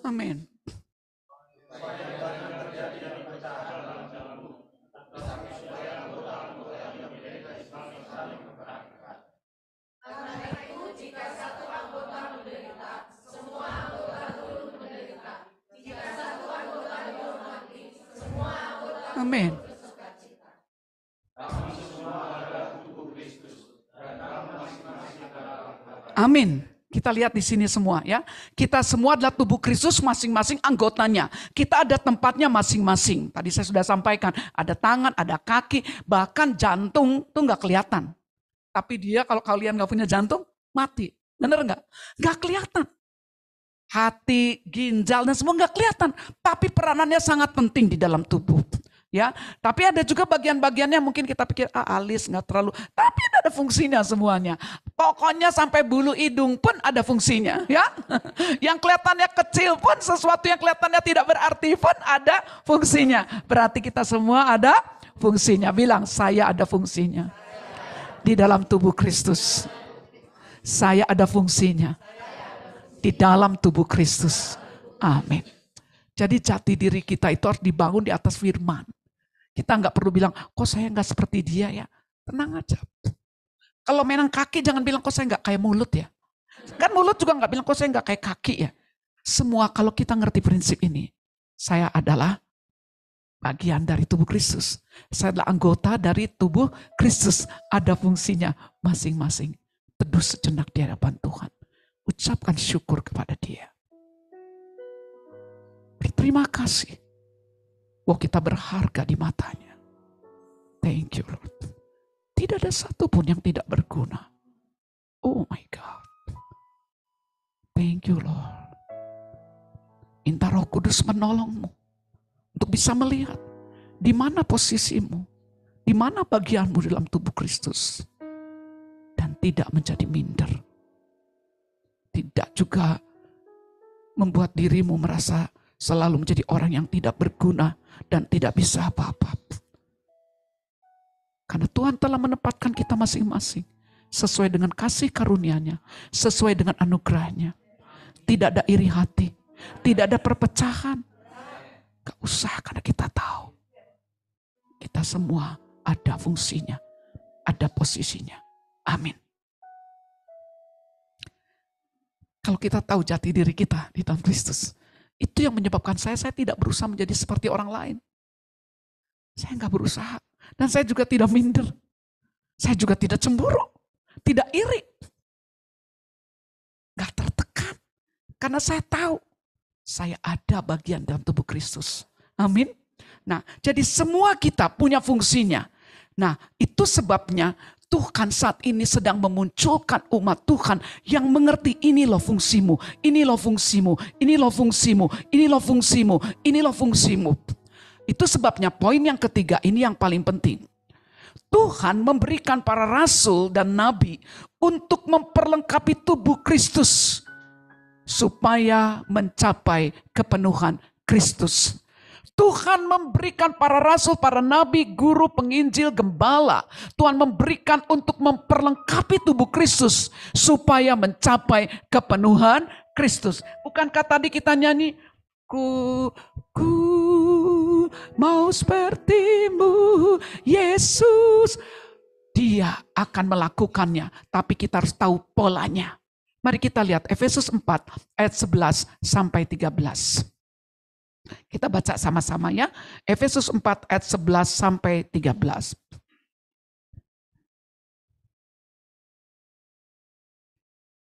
S1: Amin. Amin. Amin. Kita lihat di sini semua ya. Kita semua adalah tubuh Kristus, masing-masing anggotanya. Kita ada tempatnya masing-masing. Tadi saya sudah sampaikan, ada tangan, ada kaki, bahkan jantung tuh nggak kelihatan. Tapi dia kalau kalian nggak punya jantung, mati. Bener nggak? Nggak kelihatan. Hati, ginjal dan semua nggak kelihatan. Tapi peranannya sangat penting di dalam tubuh. Ya, tapi ada juga bagian-bagiannya mungkin kita pikir alis nggak terlalu, tapi ada fungsinya semuanya. Pokoknya sampai bulu hidung pun ada fungsinya, ya. Yang kelihatannya kecil pun, sesuatu yang kelihatannya tidak berarti pun ada fungsinya. Berarti kita semua ada fungsinya. Bilang, saya ada fungsinya di dalam tubuh Kristus. Saya ada fungsinya di dalam tubuh Kristus. Amin. Jadi jati diri kita itu harus dibangun di atas firman. Kita nggak perlu bilang, kok saya nggak seperti dia ya. Tenang aja. Kalau memang kaki jangan bilang, kok saya nggak kayak mulut ya. Kan mulut juga nggak bilang, kok saya nggak kayak kaki ya. Semua kalau kita ngerti prinsip ini, saya adalah bagian dari tubuh Kristus. Saya adalah anggota dari tubuh Kristus. Ada fungsinya masing-masing. Teduh sejenak di hadapan Tuhan. Ucapkan syukur kepada Dia. Berterima kasih. Bahwa kita berharga di matanya. Thank you Lord. Tidak ada satupun yang tidak berguna. Oh my God. Thank you Lord. Minta Roh Kudus menolongmu. Untuk bisa melihat. Di mana posisimu. Di mana bagianmu dalam tubuh Kristus. Dan tidak menjadi minder. Tidak juga membuat dirimu merasa selalu menjadi orang yang tidak berguna dan tidak bisa apa-apa. Karena Tuhan telah menempatkan kita masing-masing sesuai dengan kasih karunia-Nya, sesuai dengan anugerah-Nya. Tidak ada iri hati, tidak ada perpecahan. Gak usah, karena kita tahu kita semua ada fungsinya, ada posisinya. Amin. Kalau kita tahu jati diri kita di dalam Kristus, Itu yang menyebabkan saya tidak berusaha menjadi seperti orang lain. Saya nggak berusaha. Dan saya juga tidak minder. Saya juga tidak cemburu. Tidak iri. Nggak tertekan. Karena saya tahu saya ada bagian dalam tubuh Kristus. Amin. Nah, jadi semua kita punya fungsinya. Nah, itu sebabnya Tuhan saat ini sedang memunculkan umat Tuhan yang mengerti ini loh fungsimu, ini loh fungsimu, ini loh fungsimu, ini loh fungsimu, ini loh fungsimu. Itu sebabnya poin yang ketiga ini yang paling penting. Tuhan memberikan para rasul dan nabi untuk memperlengkapi tubuh Kristus supaya mencapai kepenuhan Kristus. Tuhan memberikan para rasul, para nabi, guru, penginjil, gembala. Tuhan memberikan untuk memperlengkapi tubuh Kristus supaya mencapai kepenuhan Kristus. Bukankah tadi kita nyanyi, ku mau sepertimu Yesus. Dia akan melakukannya, tapi kita harus tahu polanya. Mari kita lihat Efesus 4 ayat 11 sampai 13. Kita baca sama-sama ya. Efesus 4 ayat 11 sampai 13.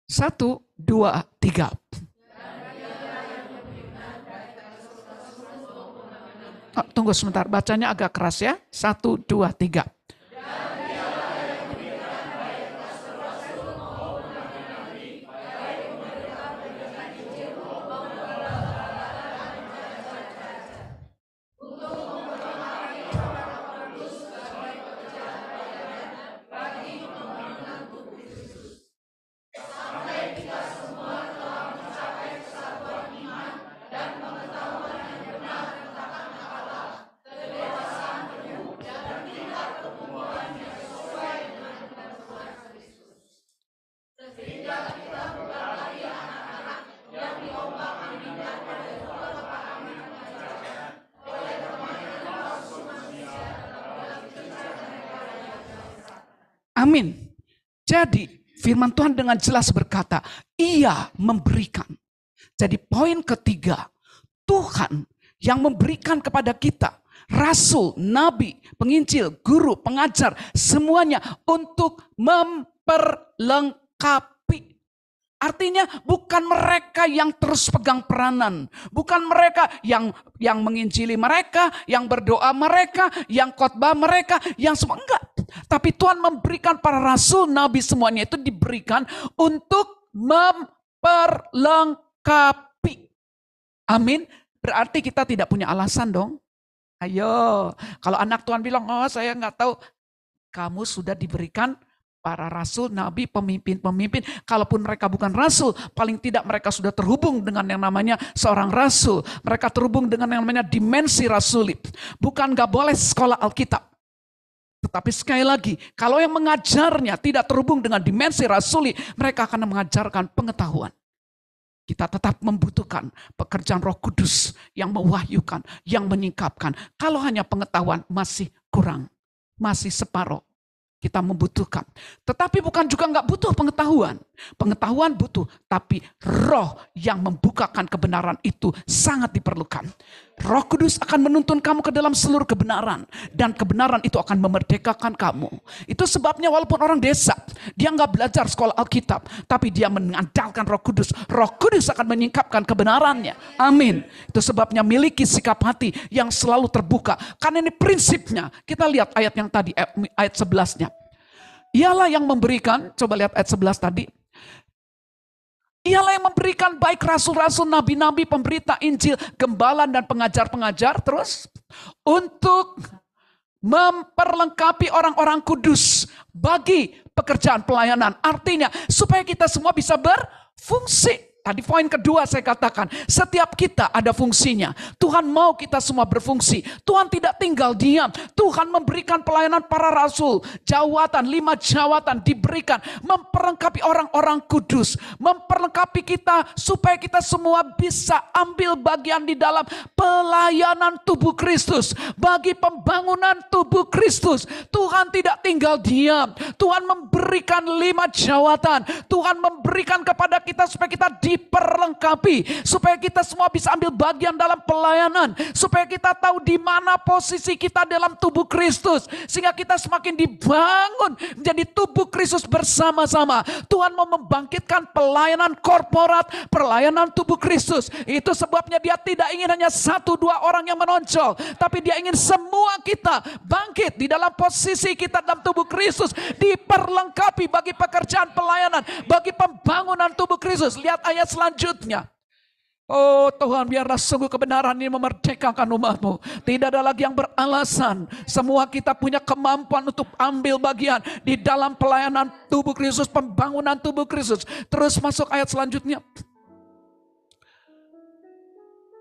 S1: Satu, dua, tiga. Oh, tunggu sebentar, bacanya agak keras ya. 1, 2, 3. Amin. Jadi firman Tuhan dengan jelas berkata, Ia memberikan. Jadi poin ketiga, Tuhan yang memberikan kepada kita, rasul, nabi, penginjil, guru, pengajar, semuanya untuk memperlengkapi. Artinya bukan mereka yang terus pegang peranan. Bukan mereka yang menginjili mereka, yang berdoa mereka, yang khotbah mereka, yang semua. Enggak. Tapi Tuhan memberikan para rasul, nabi semuanya itu diberikan untuk memperlengkapi. Amin. Berarti kita tidak punya alasan dong. Ayo, kalau anak Tuhan bilang, oh saya nggak tahu. Kamu sudah diberikan para rasul, nabi, pemimpin-pemimpin. Kalaupun mereka bukan rasul, paling tidak mereka sudah terhubung dengan yang namanya seorang rasul. Mereka terhubung dengan yang namanya dimensi rasuli. Bukan gak boleh sekolah Alkitab. Tetapi sekali lagi, kalau yang mengajarnya tidak terhubung dengan dimensi rasuli, mereka akan mengajarkan pengetahuan. Kita tetap membutuhkan pekerjaan Roh Kudus yang mewahyukan, yang menyingkapkan. Kalau hanya pengetahuan masih kurang, masih separuh. Kita membutuhkan. Tetapi bukan juga nggak butuh pengetahuan. Pengetahuan butuh, tapi roh yang membukakan kebenaran itu sangat diperlukan. Roh Kudus akan menuntun kamu ke dalam seluruh kebenaran. Dan kebenaran itu akan memerdekakan kamu. Itu sebabnya walaupun orang desa, dia nggak belajar sekolah Alkitab. Tapi dia mengandalkan Roh Kudus. Roh Kudus akan menyingkapkan kebenarannya. Amin. Itu sebabnya miliki sikap hati yang selalu terbuka. Karena ini prinsipnya. Kita lihat ayat yang tadi, ayat 11-nya. Ialah yang memberikan, coba lihat ayat 11 tadi. Ialah yang memberikan baik rasul-rasul, nabi-nabi, pemberita Injil, gembala dan pengajar-pengajar. Terus untuk memperlengkapi orang-orang kudus bagi pekerjaan pelayanan. Artinya supaya kita semua bisa berfungsi. Tadi poin kedua saya katakan, setiap kita ada fungsinya. Tuhan mau kita semua berfungsi. Tuhan tidak tinggal diam. Tuhan memberikan pelayanan para rasul. Jawatan, 5 jawatan diberikan. Memperlengkapi orang-orang kudus. Memperlengkapi kita supaya kita semua bisa ambil bagian di dalam pelayanan tubuh Kristus. Bagi pembangunan tubuh Kristus. Tuhan tidak tinggal diam. Tuhan memberikan 5 jawatan. Tuhan memberikan kepada kita supaya kita diperlengkapi. Supaya kita semua bisa ambil bagian dalam pelayanan. Supaya kita tahu di mana posisi kita dalam tubuh Kristus. Sehingga kita semakin dibangun menjadi tubuh Kristus bersama-sama. Tuhan mau membangkitkan pelayanan korporat, pelayanan tubuh Kristus. Itu sebabnya dia tidak ingin hanya 1-2 orang yang menonjol. Tapi dia ingin semua kita bangkit di dalam posisi kita dalam tubuh Kristus. Diperlengkapi bagi pekerjaan pelayanan, bagi pembangunan tubuh Kristus. Lihat ayat selanjutnya. Oh Tuhan, biarlah sungguh kebenaran ini memerdekakan umat-Mu. Tidak ada lagi yang beralasan. Semua kita punya kemampuan untuk ambil bagian di dalam pelayanan tubuh Kristus, pembangunan tubuh Kristus. Terus masuk ayat selanjutnya.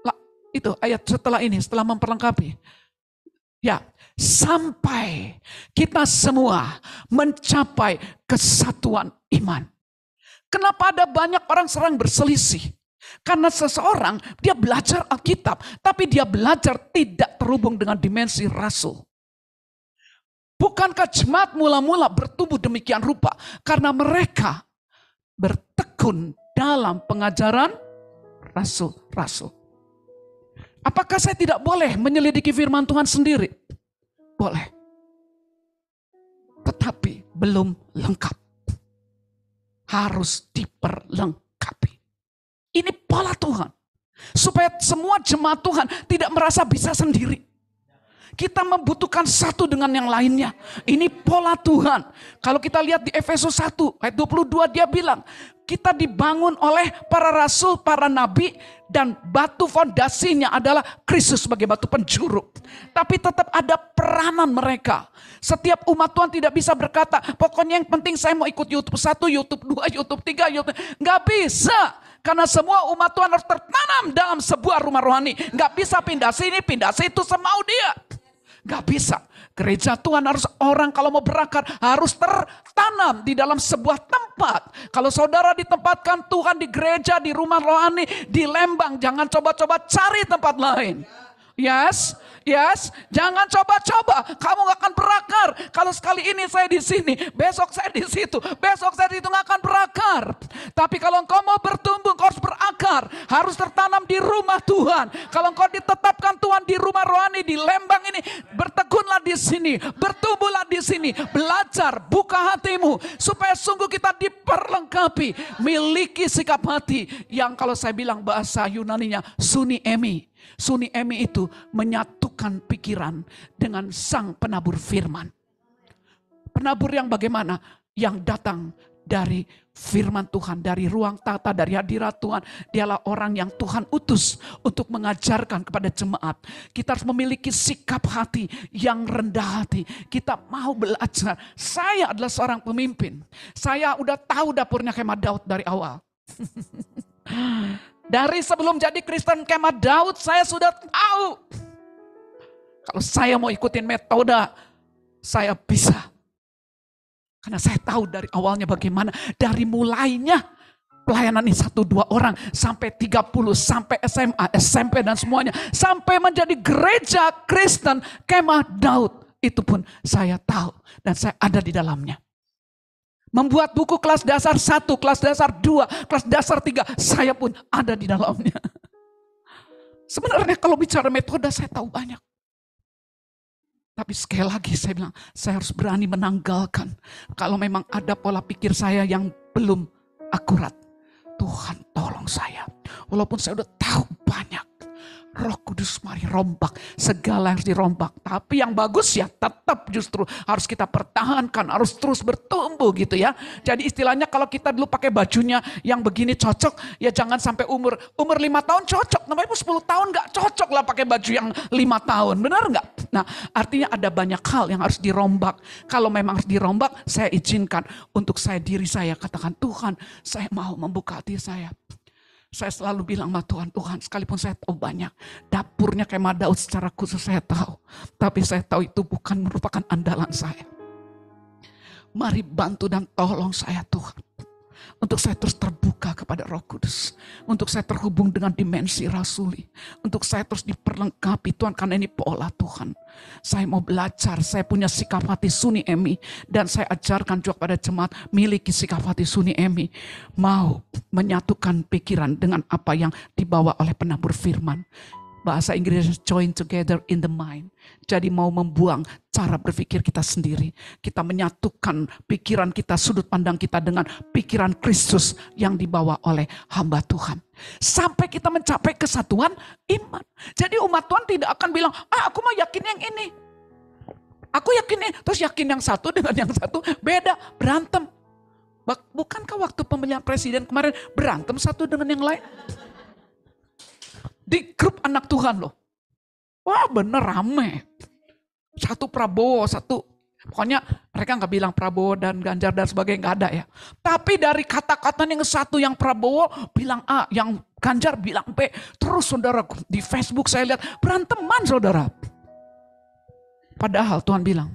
S1: Lah, itu ayat setelah ini, setelah memperlengkapi. Ya, sampai kita semua mencapai kesatuan iman. Kenapa ada banyak orang sering berselisih? Karena seseorang dia belajar Alkitab, tapi dia belajar tidak terhubung dengan dimensi rasul. Bukankah jemaat mula-mula bertumbuh demikian rupa? Karena mereka bertekun dalam pengajaran rasul-rasul. Apakah saya tidak boleh menyelidiki firman Tuhan sendiri? Boleh. Tetapi belum lengkap. Harus diperlengkapi. Ini pola Tuhan. Supaya semua jemaat Tuhan tidak merasa bisa sendiri. Kita membutuhkan satu dengan yang lainnya. Ini pola Tuhan. Kalau kita lihat di Efesus 1 ayat 22 dia bilang. Kita dibangun oleh para rasul, para nabi. Dan batu fondasinya adalah Kristus sebagai batu penjuru. Tapi tetap ada peranan mereka. Setiap umat Tuhan tidak bisa berkata. Pokoknya yang penting saya mau ikut YouTube 1, YouTube 2, YouTube 3. YouTube. Nggak bisa. Karena semua umat Tuhan harus tertanam dalam sebuah rumah rohani. Nggak bisa pindah sini, pindah situ semau dia. Nggak bisa. Gereja Tuhan harus orang kalau mau berakar harus tertanam di dalam sebuah tempat. Kalau saudara ditempatkan Tuhan di gereja, di rumah rohani, di Lembang, jangan coba-coba cari tempat lain. Yes, jangan coba-coba. Kamu gak akan berakar. Kalau sekali ini saya di sini, besok saya di situ, besok saya di situ gak akan berakar. Tapi kalau engkau mau bertumbuh, engkau harus berakar, harus tertanam di rumah Tuhan. Kalau engkau ditetapkan Tuhan di rumah rohani di Lembang ini, bertekunlah di sini, bertumbuhlah di sini, belajar, buka hatimu supaya sungguh kita diperlengkapi, miliki sikap hati yang kalau saya bilang bahasa Yunaninya suni emi. Suni emi itu menyatukan pikiran dengan sang penabur firman. Penabur yang bagaimana? Yang datang dari firman Tuhan, dari ruang tata, dari hadirat Tuhan. Dialah orang yang Tuhan utus untuk mengajarkan kepada jemaat. Kita harus memiliki sikap hati yang rendah hati. Kita mau belajar. Saya adalah seorang pemimpin. Saya udah tahu dapurnya Kemah Daud dari awal. Dari sebelum jadi Kristen Kemah Daud saya sudah tahu. Kalau saya mau ikutin metode, saya bisa. Karena saya tahu dari awalnya bagaimana. Dari mulainya pelayanan ini 1-2 orang sampai 30, sampai SMA, SMP dan semuanya. Sampai menjadi gereja Kristen Kemah Daud. Itu pun saya tahu dan saya ada di dalamnya. Membuat buku kelas dasar 1, kelas dasar 2, kelas dasar 3. Saya pun ada di dalamnya. Sebenarnya kalau bicara metode saya tahu banyak. Tapi sekali lagi saya bilang, saya harus berani menanggalkan. Kalau memang ada pola pikir saya yang belum akurat. Tuhan tolong saya. Walaupun saya udah tahu banyak. Roh Kudus mari rombak segala yang harus dirombak. Tapi yang bagus ya tetap justru harus kita pertahankan, harus terus bertumbuh gitu ya. Jadi istilahnya kalau kita dulu pakai bajunya yang begini cocok, ya jangan sampai umur 5 tahun cocok. Namanya 10 tahun gak cocok lah pakai baju yang 5 tahun, benar gak? Nah artinya ada banyak hal yang harus dirombak. Kalau memang harus dirombak, saya izinkan untuk diri saya katakan, Tuhan saya mau membuka hati saya. Saya selalu bilang sama Tuhan, Tuhan sekalipun saya tahu banyak. Dapurnya Kemah Daud secara khusus saya tahu. Tapi saya tahu itu bukan merupakan andalan saya. Mari bantu dan tolong saya Tuhan. Untuk saya terus terbuka kepada Roh Kudus. Untuk saya terhubung dengan dimensi rasuli. Untuk saya terus diperlengkapi Tuhan, karena ini pola Tuhan. Saya mau belajar, saya punya sikap hati Suni Emi. Dan saya ajarkan juga pada jemaat, miliki sikap hati Suni Emi. Mau menyatukan pikiran dengan apa yang dibawa oleh penabur firman. Bahasa Inggris join together in the mind. Jadi mau membuang cara berpikir kita sendiri. Kita menyatukan pikiran kita, sudut pandang kita dengan pikiran Kristus yang dibawa oleh hamba Tuhan. Sampai kita mencapai kesatuan iman. Jadi umat Tuhan tidak akan bilang, aku mau yakin yang ini. Aku yakin ini, terus yakin yang satu dengan yang satu beda, berantem. Bukankah waktu pemilihan presiden kemarin berantem satu dengan yang lain? Di grup anak Tuhan loh. Wah bener rame. Satu Prabowo, satu. Pokoknya mereka gak bilang Prabowo dan Ganjar dan sebagainya, gak ada ya. Tapi dari kata-kata yang satu, yang Prabowo bilang A, yang Ganjar bilang B. Terus saudara di Facebook saya lihat beranteman saudara. Padahal Tuhan bilang,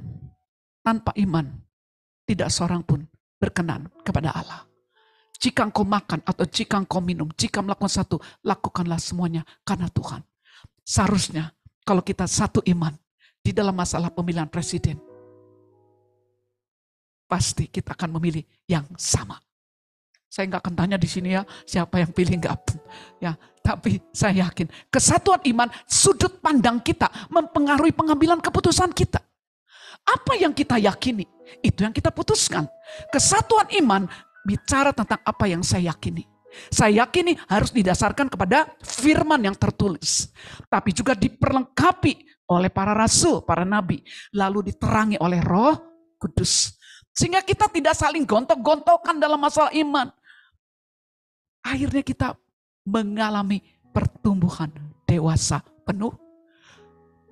S1: tanpa iman tidak seorang pun berkenan kepada Allah. Jika engkau makan atau jika engkau minum, jika melakukan satu, lakukanlah semuanya karena Tuhan. Seharusnya kalau kita satu iman di dalam masalah pemilihan presiden, pasti kita akan memilih yang sama. Saya nggak akan tanya di sini ya siapa yang pilih nggak, ya. Tapi saya yakin kesatuan iman, sudut pandang kita mempengaruhi pengambilan keputusan kita. Apa yang kita yakini, itu yang kita putuskan. Kesatuan iman bicara tentang apa yang saya yakini. Saya yakini harus didasarkan kepada firman yang tertulis. Tapi juga diperlengkapi oleh para rasul, para nabi. Lalu diterangi oleh Roh Kudus. Sehingga kita tidak saling gontok-gontokan dalam masalah iman. Akhirnya kita mengalami pertumbuhan dewasa penuh.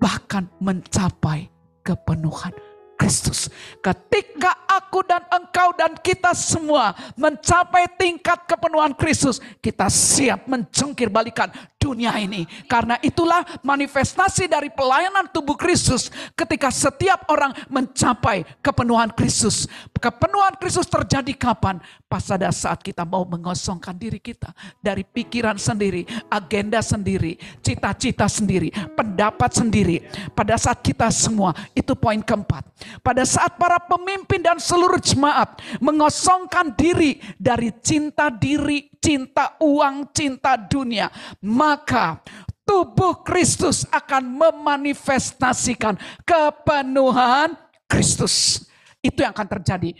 S1: Bahkan mencapai kepenuhan Kristus. Ketika aku dan engkau dan kita semua mencapai tingkat kepenuhan Kristus, kita siap menjungkir balikan dunia ini. Karena itulah manifestasi dari pelayanan tubuh Kristus ketika setiap orang mencapai kepenuhan Kristus. Kepenuhan Kristus terjadi kapan? Pada saat kita mau mengosongkan diri kita dari pikiran sendiri, agenda sendiri, cita-cita sendiri, pendapat sendiri. Pada saat kita semua, itu poin keempat. Pada saat para pemimpin dan seluruh jemaat mengosongkan diri dari cinta diri, cinta uang, cinta dunia, maka tubuh Kristus akan memanifestasikan kepenuhan Kristus. Itu yang akan terjadi.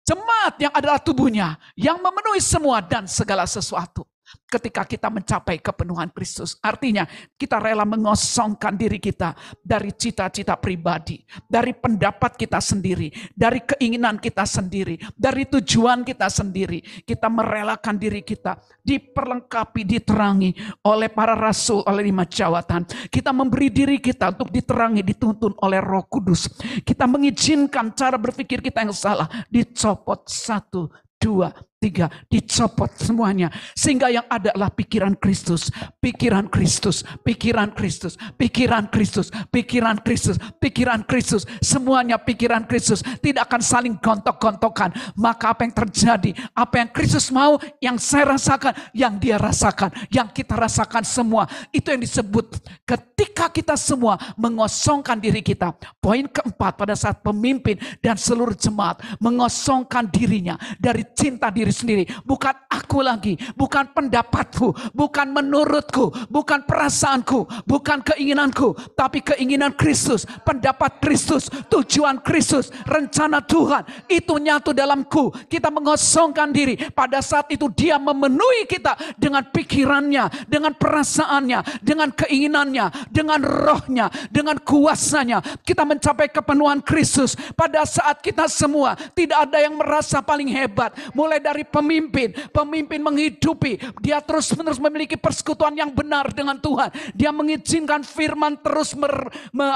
S1: Jemaat yang adalah tubuhnya, yang memenuhi semua dan segala sesuatu. Ketika kita mencapai kepenuhan Kristus. Artinya kita rela mengosongkan diri kita dari cita-cita pribadi. Dari pendapat kita sendiri. Dari keinginan kita sendiri. Dari tujuan kita sendiri. Kita merelakan diri kita. Diperlengkapi, diterangi oleh para rasul, oleh 5 jawatan. Kita memberi diri kita untuk diterangi, dituntun oleh Roh Kudus. Kita mengizinkan cara berpikir kita yang salah. Dicopot 1, 2, 3, dicopot semuanya. Sehingga yang ada adalah pikiran Kristus, pikiran Kristus, pikiran Kristus, pikiran Kristus, pikiran Kristus, pikiran Kristus. Semuanya pikiran Kristus. Tidak akan saling gontok-gontokan. Maka apa yang terjadi? Apa yang Kristus mau, yang saya rasakan, yang dia rasakan, yang kita rasakan semua. Itu yang disebut ketika kita semua mengosongkan diri kita. Poin keempat, pada saat pemimpin dan seluruh jemaat mengosongkan dirinya dari cinta diri sendiri. Bukan aku lagi, bukan pendapatku, bukan menurutku, bukan perasaanku, bukan keinginanku, tapi keinginan Kristus, pendapat Kristus, tujuan Kristus, rencana Tuhan. Itu nyatu dalamku. Kita mengosongkan diri. Pada saat itu dia memenuhi kita dengan pikirannya, dengan perasaannya, dengan keinginannya, dengan rohnya, dengan kuasanya. Kita mencapai kepenuhan Kristus. Pada saat kita semua tidak ada yang merasa paling hebat. Mulai dari pemimpin menghidupi, dia terus-menerus memiliki persekutuan yang benar dengan Tuhan. Dia mengizinkan firman terus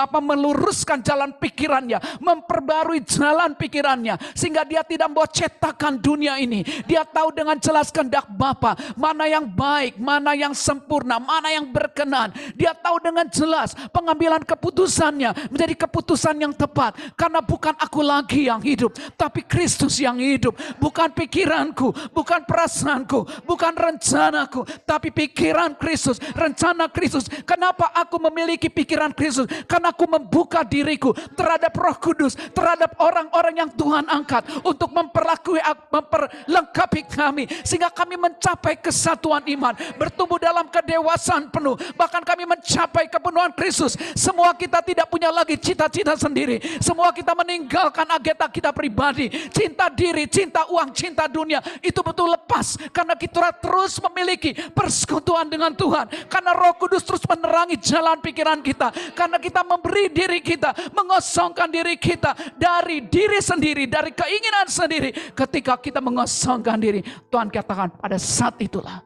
S1: meluruskan jalan pikirannya, memperbarui jalan pikirannya, sehingga dia tidak membawa cetakan dunia ini. Dia tahu dengan jelas kehendak Bapa, mana yang baik, mana yang sempurna, mana yang berkenan. Dia tahu dengan jelas pengambilan keputusannya menjadi keputusan yang tepat, karena bukan aku lagi yang hidup, tapi Kristus yang hidup. Bukan pikiranku, pikiranku, bukan perasaanku, bukan rencanaku, tapi pikiran Kristus, rencana Kristus. Kenapa aku memiliki pikiran Kristus? Karena aku membuka diriku terhadap Roh Kudus, terhadap orang-orang yang Tuhan angkat untuk memperlengkapi kami, sehingga kami mencapai kesatuan iman, bertumbuh dalam kedewasaan penuh, bahkan kami mencapai kepenuhan Kristus. Semua kita tidak punya lagi cita-cita sendiri, semua kita meninggalkan agenda kita pribadi, cinta diri, cinta uang, cinta dunia, itu betul lepas, karena kita terus memiliki persekutuan dengan Tuhan, karena Roh Kudus terus menerangi jalan pikiran kita, karena kita memberi diri kita, mengosongkan diri kita dari diri sendiri, dari keinginan sendiri. Ketika kita mengosongkan diri, Tuhan katakan pada saat itulah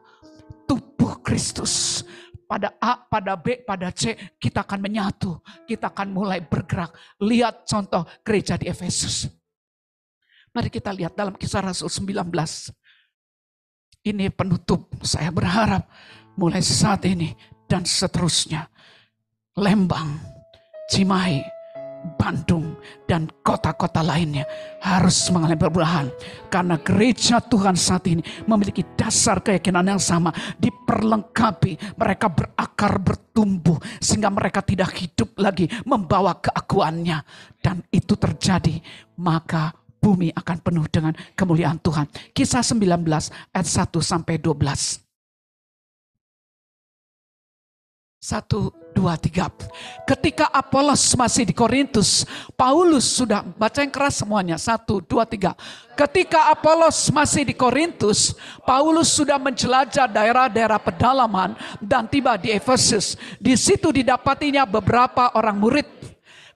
S1: tubuh Kristus, pada A, pada B, pada C, kita akan menyatu, kita akan mulai bergerak. Lihat contoh gereja di Efesus. Mari kita lihat dalam Kisah Rasul 19. Ini penutup, saya berharap mulai saat ini dan seterusnya, Lembang, Cimahi, Bandung, dan kota-kota lainnya harus mengalami perubahan. Karena gereja Tuhan saat ini memiliki dasar keyakinan yang sama, diperlengkapi, mereka berakar, bertumbuh, sehingga mereka tidak hidup lagi membawa keakuannya. Dan itu terjadi, maka bumi akan penuh dengan kemuliaan Tuhan. Kisah 19 ayat 1 sampai 12. 1, 2, 3. Ketika Apolos masih di Korintus, Paulus sudah, baca yang keras semuanya. 1, 2, 3. Ketika Apolos masih di Korintus, Paulus sudah menjelajah daerah-daerah pedalaman dan tiba di Efesus. Di situ didapatinya beberapa orang murid.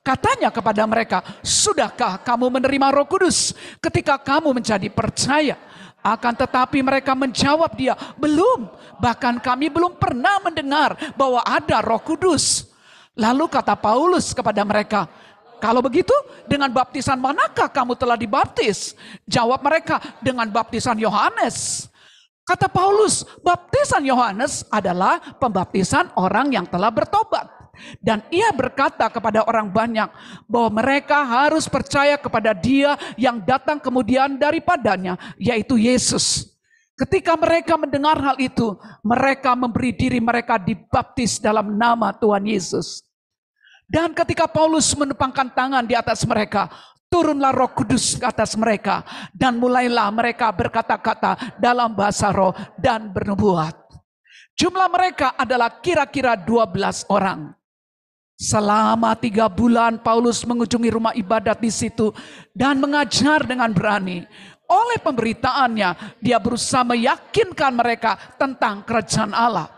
S1: Katanya kepada mereka, sudahkah kamu menerima Roh Kudus ketika kamu menjadi percaya? Akan tetapi mereka menjawab dia, belum. Bahkan kami belum pernah mendengar bahwa ada Roh Kudus. Lalu kata Paulus kepada mereka, kalau begitu dengan baptisan manakah kamu telah dibaptis? Jawab mereka, dengan baptisan Yohanes. Kata Paulus, baptisan Yohanes adalah pembaptisan orang yang telah bertobat. Dan ia berkata kepada orang banyak bahwa mereka harus percaya kepada Dia yang datang kemudian daripadanya, yaitu Yesus. Ketika mereka mendengar hal itu, mereka memberi diri mereka dibaptis dalam nama Tuhan Yesus. Dan ketika Paulus menepangkan tangan di atas mereka, turunlah Roh Kudus ke atas mereka, dan mulailah mereka berkata-kata dalam bahasa roh dan bernubuat. Jumlah mereka adalah kira-kira 12 orang. Selama 3 bulan Paulus mengunjungi rumah ibadat di situ dan mengajar dengan berani. Oleh pemberitaannya, dia berusaha meyakinkan mereka tentang kerajaan Allah.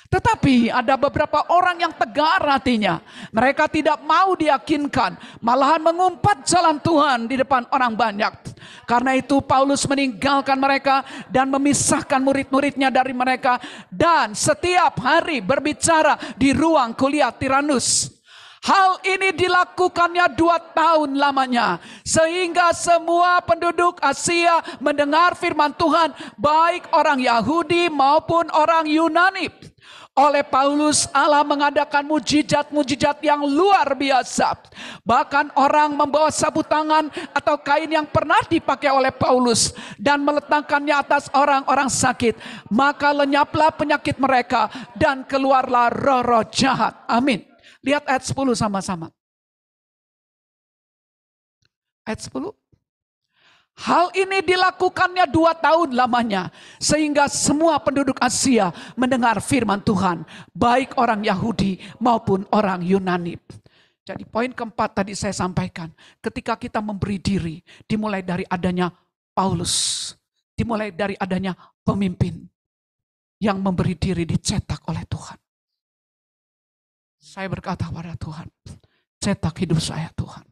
S1: Tetapi ada beberapa orang yang tegar hatinya. Mereka tidak mau diyakinkan, malahan mengumpat jalan Tuhan di depan orang banyak. Karena itu Paulus meninggalkan mereka dan memisahkan murid-muridnya dari mereka. Dan setiap hari berbicara di ruang kuliah Tiranus. Hal ini dilakukannya 2 tahun lamanya. Sehingga semua penduduk Asia mendengar firman Tuhan. Baik orang Yahudi maupun orang Yunani. Oleh Paulus, Allah mengadakan mujizat-mujizat yang luar biasa. Bahkan orang membawa sabut tangan atau kain yang pernah dipakai oleh Paulus dan meletakkannya atas orang-orang sakit. Maka lenyaplah penyakit mereka dan keluarlah roh-roh jahat. Amin. Lihat ayat 10 sama-sama. Ayat 10. Hal ini dilakukannya 2 tahun lamanya. Sehingga semua penduduk Asia mendengar firman Tuhan. Baik orang Yahudi maupun orang Yunani. Jadi poin keempat tadi saya sampaikan. Ketika kita memberi diri. Dimulai dari adanya Paulus. Dimulai dari adanya pemimpin. Yang memberi diri dicetak oleh Tuhan. Saya berkata pada Tuhan. Cetak hidup saya Tuhan.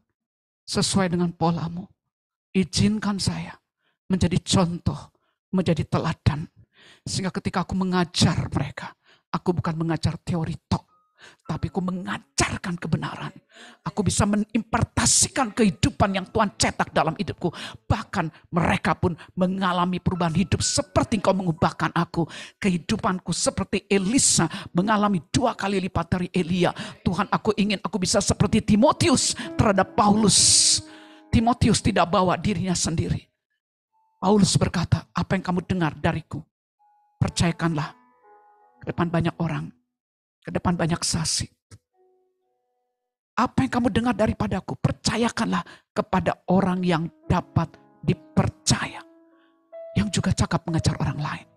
S1: Sesuai dengan polamu. Izinkan saya menjadi contoh, menjadi teladan. Sehingga ketika aku mengajar mereka, aku bukan mengajar teori tok, tapi aku mengajarkan kebenaran. Aku bisa menimpartasikan kehidupan yang Tuhan cetak dalam hidupku. Bahkan mereka pun mengalami perubahan hidup seperti Engkau mengubahkan aku. Kehidupanku seperti Elisa mengalami 2 kali lipat dari Elia. Tuhan, aku ingin aku bisa seperti Timotius terhadap Paulus. Timotius tidak bawa dirinya sendiri. Paulus berkata, apa yang kamu dengar dariku, percayakanlah ke depan banyak orang, ke depan banyak saksi. Apa yang kamu dengar daripadaku, percayakanlah kepada orang yang dapat dipercaya, yang juga cakap mengajar orang lain.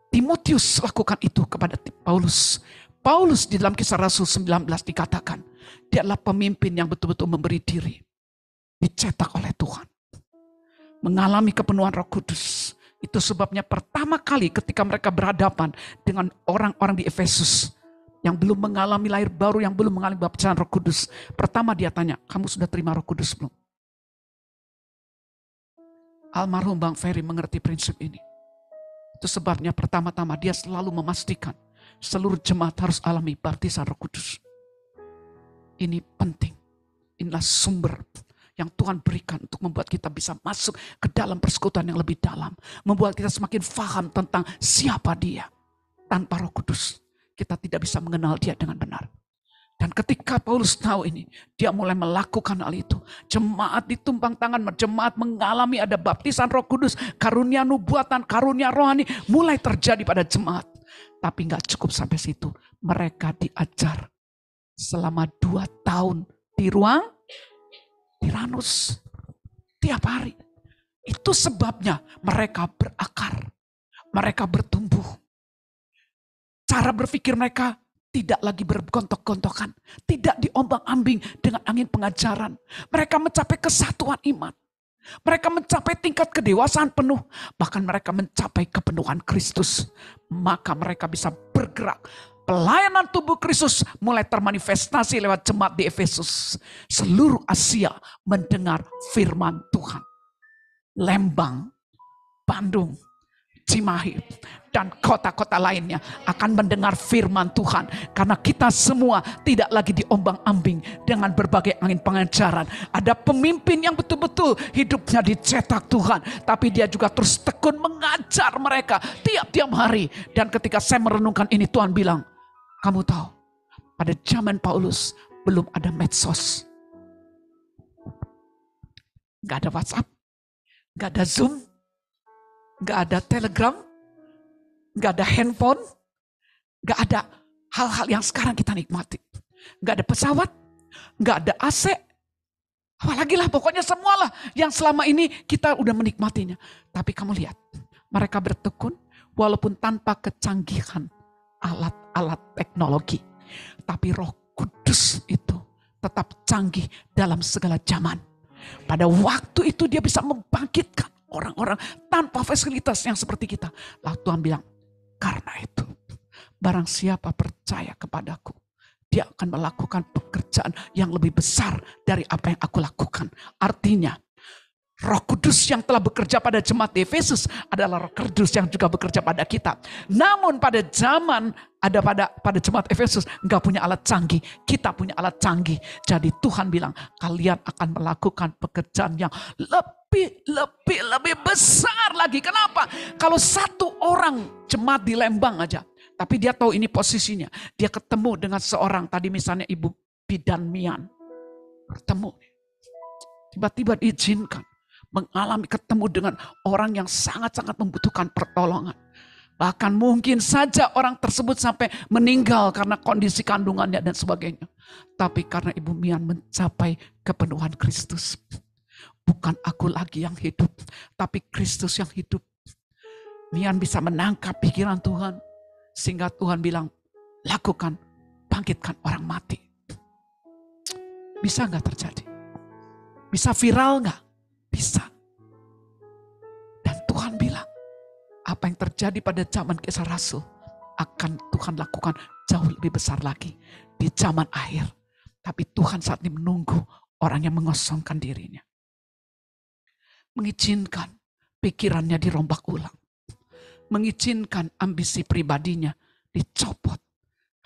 S1: Timotius lakukan itu kepada Paulus. Paulus di dalam Kisah Rasul 19 dikatakan, dia adalah pemimpin yang betul-betul memberi diri, dicetak oleh Tuhan, mengalami kepenuhan Roh Kudus. Itu sebabnya pertama kali ketika mereka berhadapan dengan orang-orang di Efesus yang belum mengalami lahir baru, yang belum mengalami baptisan Roh Kudus, pertama dia tanya, kamu sudah terima Roh Kudus belum? Almarhum Bang Ferry mengerti prinsip ini. Itu sebabnya pertama-tama dia selalu memastikan seluruh jemaat harus alami baptisan Roh Kudus. Ini penting. Inilah sumber yang Tuhan berikan untuk membuat kita bisa masuk ke dalam persekutuan yang lebih dalam. Membuat kita semakin faham tentang siapa dia. Tanpa Roh Kudus, kita tidak bisa mengenal dia dengan benar. Dan ketika Paulus tahu ini, dia mulai melakukan hal itu. Jemaat ditumpang tangan, jemaat mengalami ada baptisan Roh Kudus, karunia nubuatan, karunia rohani, mulai terjadi pada jemaat. Tapi gak cukup sampai situ. Mereka diajar selama 2 tahun di ruang Tiranus. Tiap hari. Itu sebabnya mereka berakar. Mereka bertumbuh. Cara berpikir mereka tidak lagi bergontok-gontokan. Tidak diombang-ambing dengan angin pengajaran. Mereka mencapai kesatuan iman. Mereka mencapai tingkat kedewasaan penuh. Bahkan mereka mencapai kepenuhan Kristus. Maka mereka bisa bergerak. Pelayanan tubuh Kristus mulai termanifestasi lewat jemaat di Efesus. Seluruh Asia mendengar firman Tuhan. Lembang, Bandung, Cimahi, dan kota-kota lainnya akan mendengar firman Tuhan. Karena kita semua tidak lagi diombang-ambing dengan berbagai angin pengajaran. Ada pemimpin yang betul-betul hidupnya dicetak Tuhan. Tapi dia juga terus tekun mengajar mereka tiap-tiap hari. Dan ketika saya merenungkan ini, Tuhan bilang, kamu tahu, pada zaman Paulus belum ada medsos. Gak ada WhatsApp, gak ada Zoom, gak ada Telegram, gak ada handphone, gak ada hal-hal yang sekarang kita nikmati. Gak ada pesawat, gak ada AC, apalagi lah pokoknya semualah yang selama ini kita udah menikmatinya. Tapi kamu lihat, mereka bertekun walaupun tanpa kecanggihan alat-alat teknologi. Tapi Roh Kudus itu tetap canggih dalam segala zaman. Pada waktu itu dia bisa membangkitkan orang-orang tanpa fasilitas yang seperti kita. Lalu Tuhan bilang, karena itu barang siapa percaya kepadaku, dia akan melakukan pekerjaan yang lebih besar dari apa yang aku lakukan. Artinya, Roh Kudus yang telah bekerja pada jemaat di Efesus adalah Roh Kudus yang juga bekerja pada kita. Namun pada zaman ada pada jemaat Efesus nggak punya alat canggih, kita punya alat canggih. Jadi Tuhan bilang kalian akan melakukan pekerjaan yang lebih besar lagi. Kenapa? Kalau satu orang jemaat di Lembang aja, tapi dia tahu ini posisinya, dia ketemu dengan seorang tadi misalnya Ibu Bidan Mian, bertemu, tiba-tiba diizinkan mengalami ketemu dengan orang yang sangat-sangat membutuhkan pertolongan. Bahkan mungkin saja orang tersebut sampai meninggal karena kondisi kandungannya dan sebagainya. Tapi karena Ibu Mian mencapai kepenuhan Kristus. Bukan aku lagi yang hidup, tapi Kristus yang hidup. Mian bisa menangkap pikiran Tuhan. Sehingga Tuhan bilang, lakukan, bangkitkan orang mati. Bisa gak terjadi? Bisa viral gak? Bisa. Dan Tuhan bilang, apa yang terjadi pada zaman Kisah Rasul akan Tuhan lakukan jauh lebih besar lagi di zaman akhir. Tapi Tuhan saat ini menunggu orang yang mengosongkan dirinya. Mengizinkan pikirannya dirombak ulang. Mengizinkan ambisi pribadinya dicopot.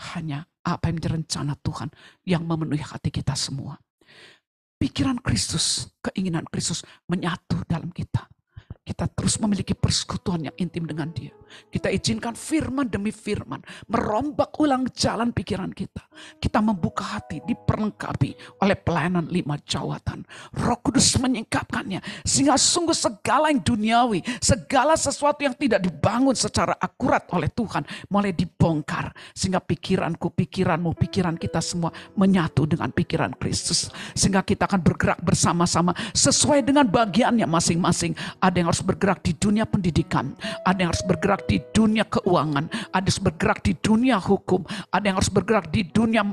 S1: Hanya apa yang menjadi rencana Tuhan yang memenuhi hati kita semua. Pikiran Kristus, keinginan Kristus menyatu dalam kita. kita terus memiliki persekutuan yang intim dengan Dia. Kita izinkan firman demi firman merombak ulang jalan pikiran kita. Kita membuka hati, diperlengkapi oleh pelayanan 5 jawatan. Roh Kudus menyingkapkannya sehingga sungguh segala yang duniawi, segala sesuatu yang tidak dibangun secara akurat oleh Tuhan mulai dibongkar. Sehingga pikiranku, pikiranmu, pikiran kita semua menyatu dengan pikiran Kristus. Sehingga kita akan bergerak bersama-sama sesuai dengan bagiannya masing-masing. Ada yang harus bergerak di dunia pendidikan, ada yang harus bergerak di dunia keuangan, ada yang harus bergerak di dunia hukum, ada yang harus bergerak di dunia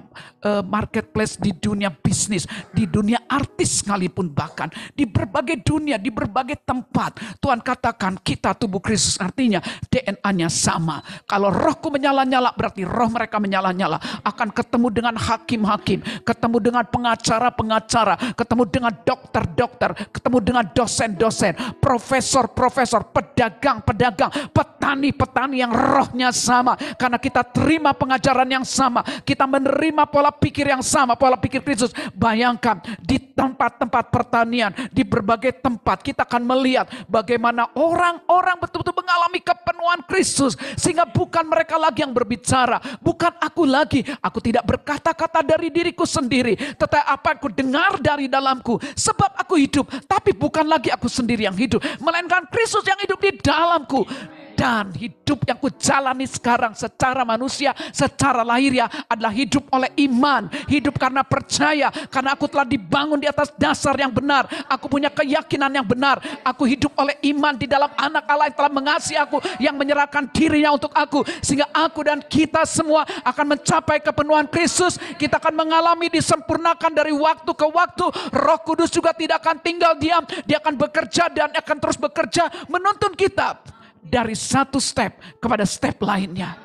S1: marketplace, di dunia bisnis, di dunia artis sekalipun, bahkan di berbagai dunia, di berbagai tempat. Tuhan katakan kita tubuh Kristus, artinya DNA-nya sama. Kalau rohku menyala-nyala berarti roh mereka menyala-nyala. Akan ketemu dengan hakim-hakim, ketemu dengan pengacara-pengacara, ketemu dengan dokter-dokter, ketemu dengan dosen-dosen, profesor-profesor, pedagang-pedagang, petani-petani yang rohnya sama. Karena kita terima pengajaran yang sama, kita menerima pola pikir yang sama, pola pikir Kristus. Bayangkan di tempat-tempat pertanian, di berbagai tempat kita akan melihat bagaimana orang-orang betul-betul mengalami kepenuhan Kristus. Sehingga bukan mereka lagi yang berbicara, bukan aku lagi. Aku tidak berkata-kata dari diriku sendiri, tetapi apa aku dengar dari dalamku. Sebab aku hidup, tapi bukan lagi aku sendiri yang hidup, melainkan Kristus yang hidup di dalamku. Dan hidup yang ku jalani sekarang secara manusia, secara lahiriah adalah hidup oleh iman. Hidup karena percaya, karena aku telah dibangun di atas dasar yang benar. Aku punya keyakinan yang benar. Aku hidup oleh iman di dalam anak Allah yang telah mengasihi aku, yang menyerahkan dirinya untuk aku. Sehingga aku dan kita semua akan mencapai kepenuhan Kristus. Kita akan mengalami disempurnakan dari waktu ke waktu. Roh Kudus juga tidak akan tinggal diam. Dia akan bekerja dan akan terus bekerja menuntun kita dari satu step kepada step lainnya.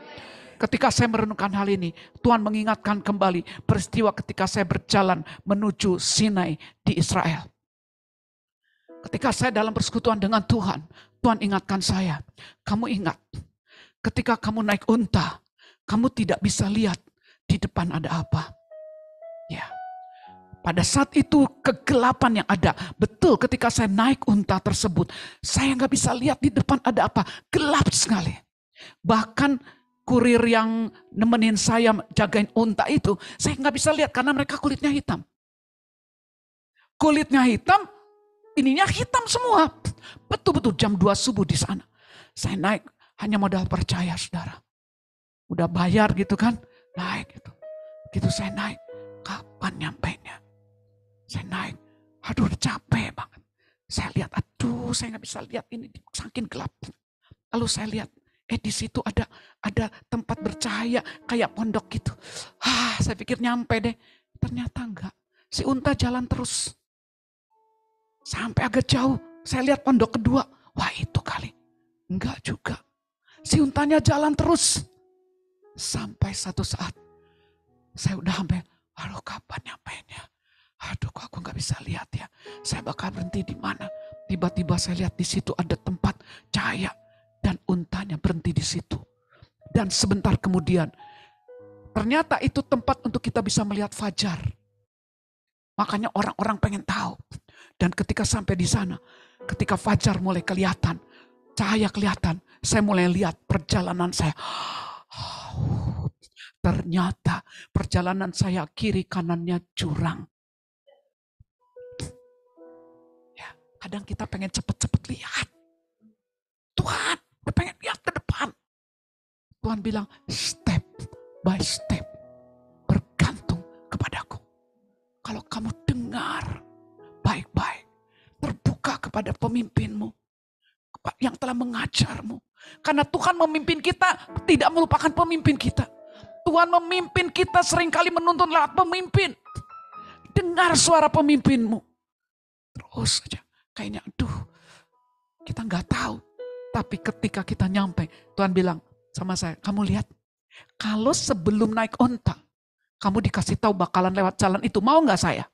S1: Ketika saya merenungkan hal ini, Tuhan mengingatkan kembali peristiwa ketika saya berjalan menuju Sinai di Israel. Ketika saya dalam persekutuan dengan Tuhan, Tuhan ingatkan saya, kamu ingat, ketika kamu naik unta, kamu tidak bisa lihat di depan ada apa. Ya. Pada saat itu kegelapan yang ada. Betul, ketika saya naik unta tersebut, saya nggak bisa lihat di depan ada apa. Gelap sekali. Bahkan kurir yang nemenin saya jagain unta itu, saya nggak bisa lihat karena mereka kulitnya hitam. Kulitnya hitam, ininya hitam semua. Betul-betul jam 2 subuh di sana. Saya naik hanya modal percaya, saudara. Udah bayar gitu kan, naik gitu. Gitu saya naik, kapan nyampainya? Saya naik, aduh capek banget. Saya lihat, aduh saya nggak bisa lihat ini saking gelap. Lalu saya lihat, di situ ada tempat bercahaya kayak pondok gitu. Saya pikir nyampe deh, ternyata enggak. Si unta jalan terus. Sampai agak jauh, saya lihat pondok kedua. Wah itu kali, enggak juga. Si untanya jalan terus. Sampai satu saat, saya udah sampai, aduh kapan nyampainya? Aduh kok aku gak bisa lihat ya. Saya bakal berhenti di mana? Tiba-tiba saya lihat di situ ada tempat cahaya. Dan untanya berhenti di situ. Dan sebentar kemudian, ternyata itu tempat untuk kita bisa melihat fajar. Makanya orang-orang pengen tahu. Dan ketika sampai di sana, ketika fajar mulai kelihatan, cahaya kelihatan, saya mulai lihat perjalanan saya. Ternyata perjalanan saya kiri kanannya jurang. Kadang kita pengen cepet-cepet lihat. Tuhan, kita pengen lihat ke depan. Tuhan bilang, step by step. Bergantung kepadaku. Kalau kamu dengar baik-baik. Terbuka kepada pemimpinmu. Yang telah mengajarmu. Karena Tuhan memimpin kita, tidak melupakan pemimpin kita. Tuhan memimpin kita seringkali menuntun lewat pemimpin. Dengar suara pemimpinmu. Terus saja. Kayaknya aduh kita nggak tahu. Tapi ketika kita nyampe, Tuhan bilang sama saya, kamu lihat, kalau sebelum naik onta, kamu dikasih tahu bakalan lewat jalan itu, mau nggak saya?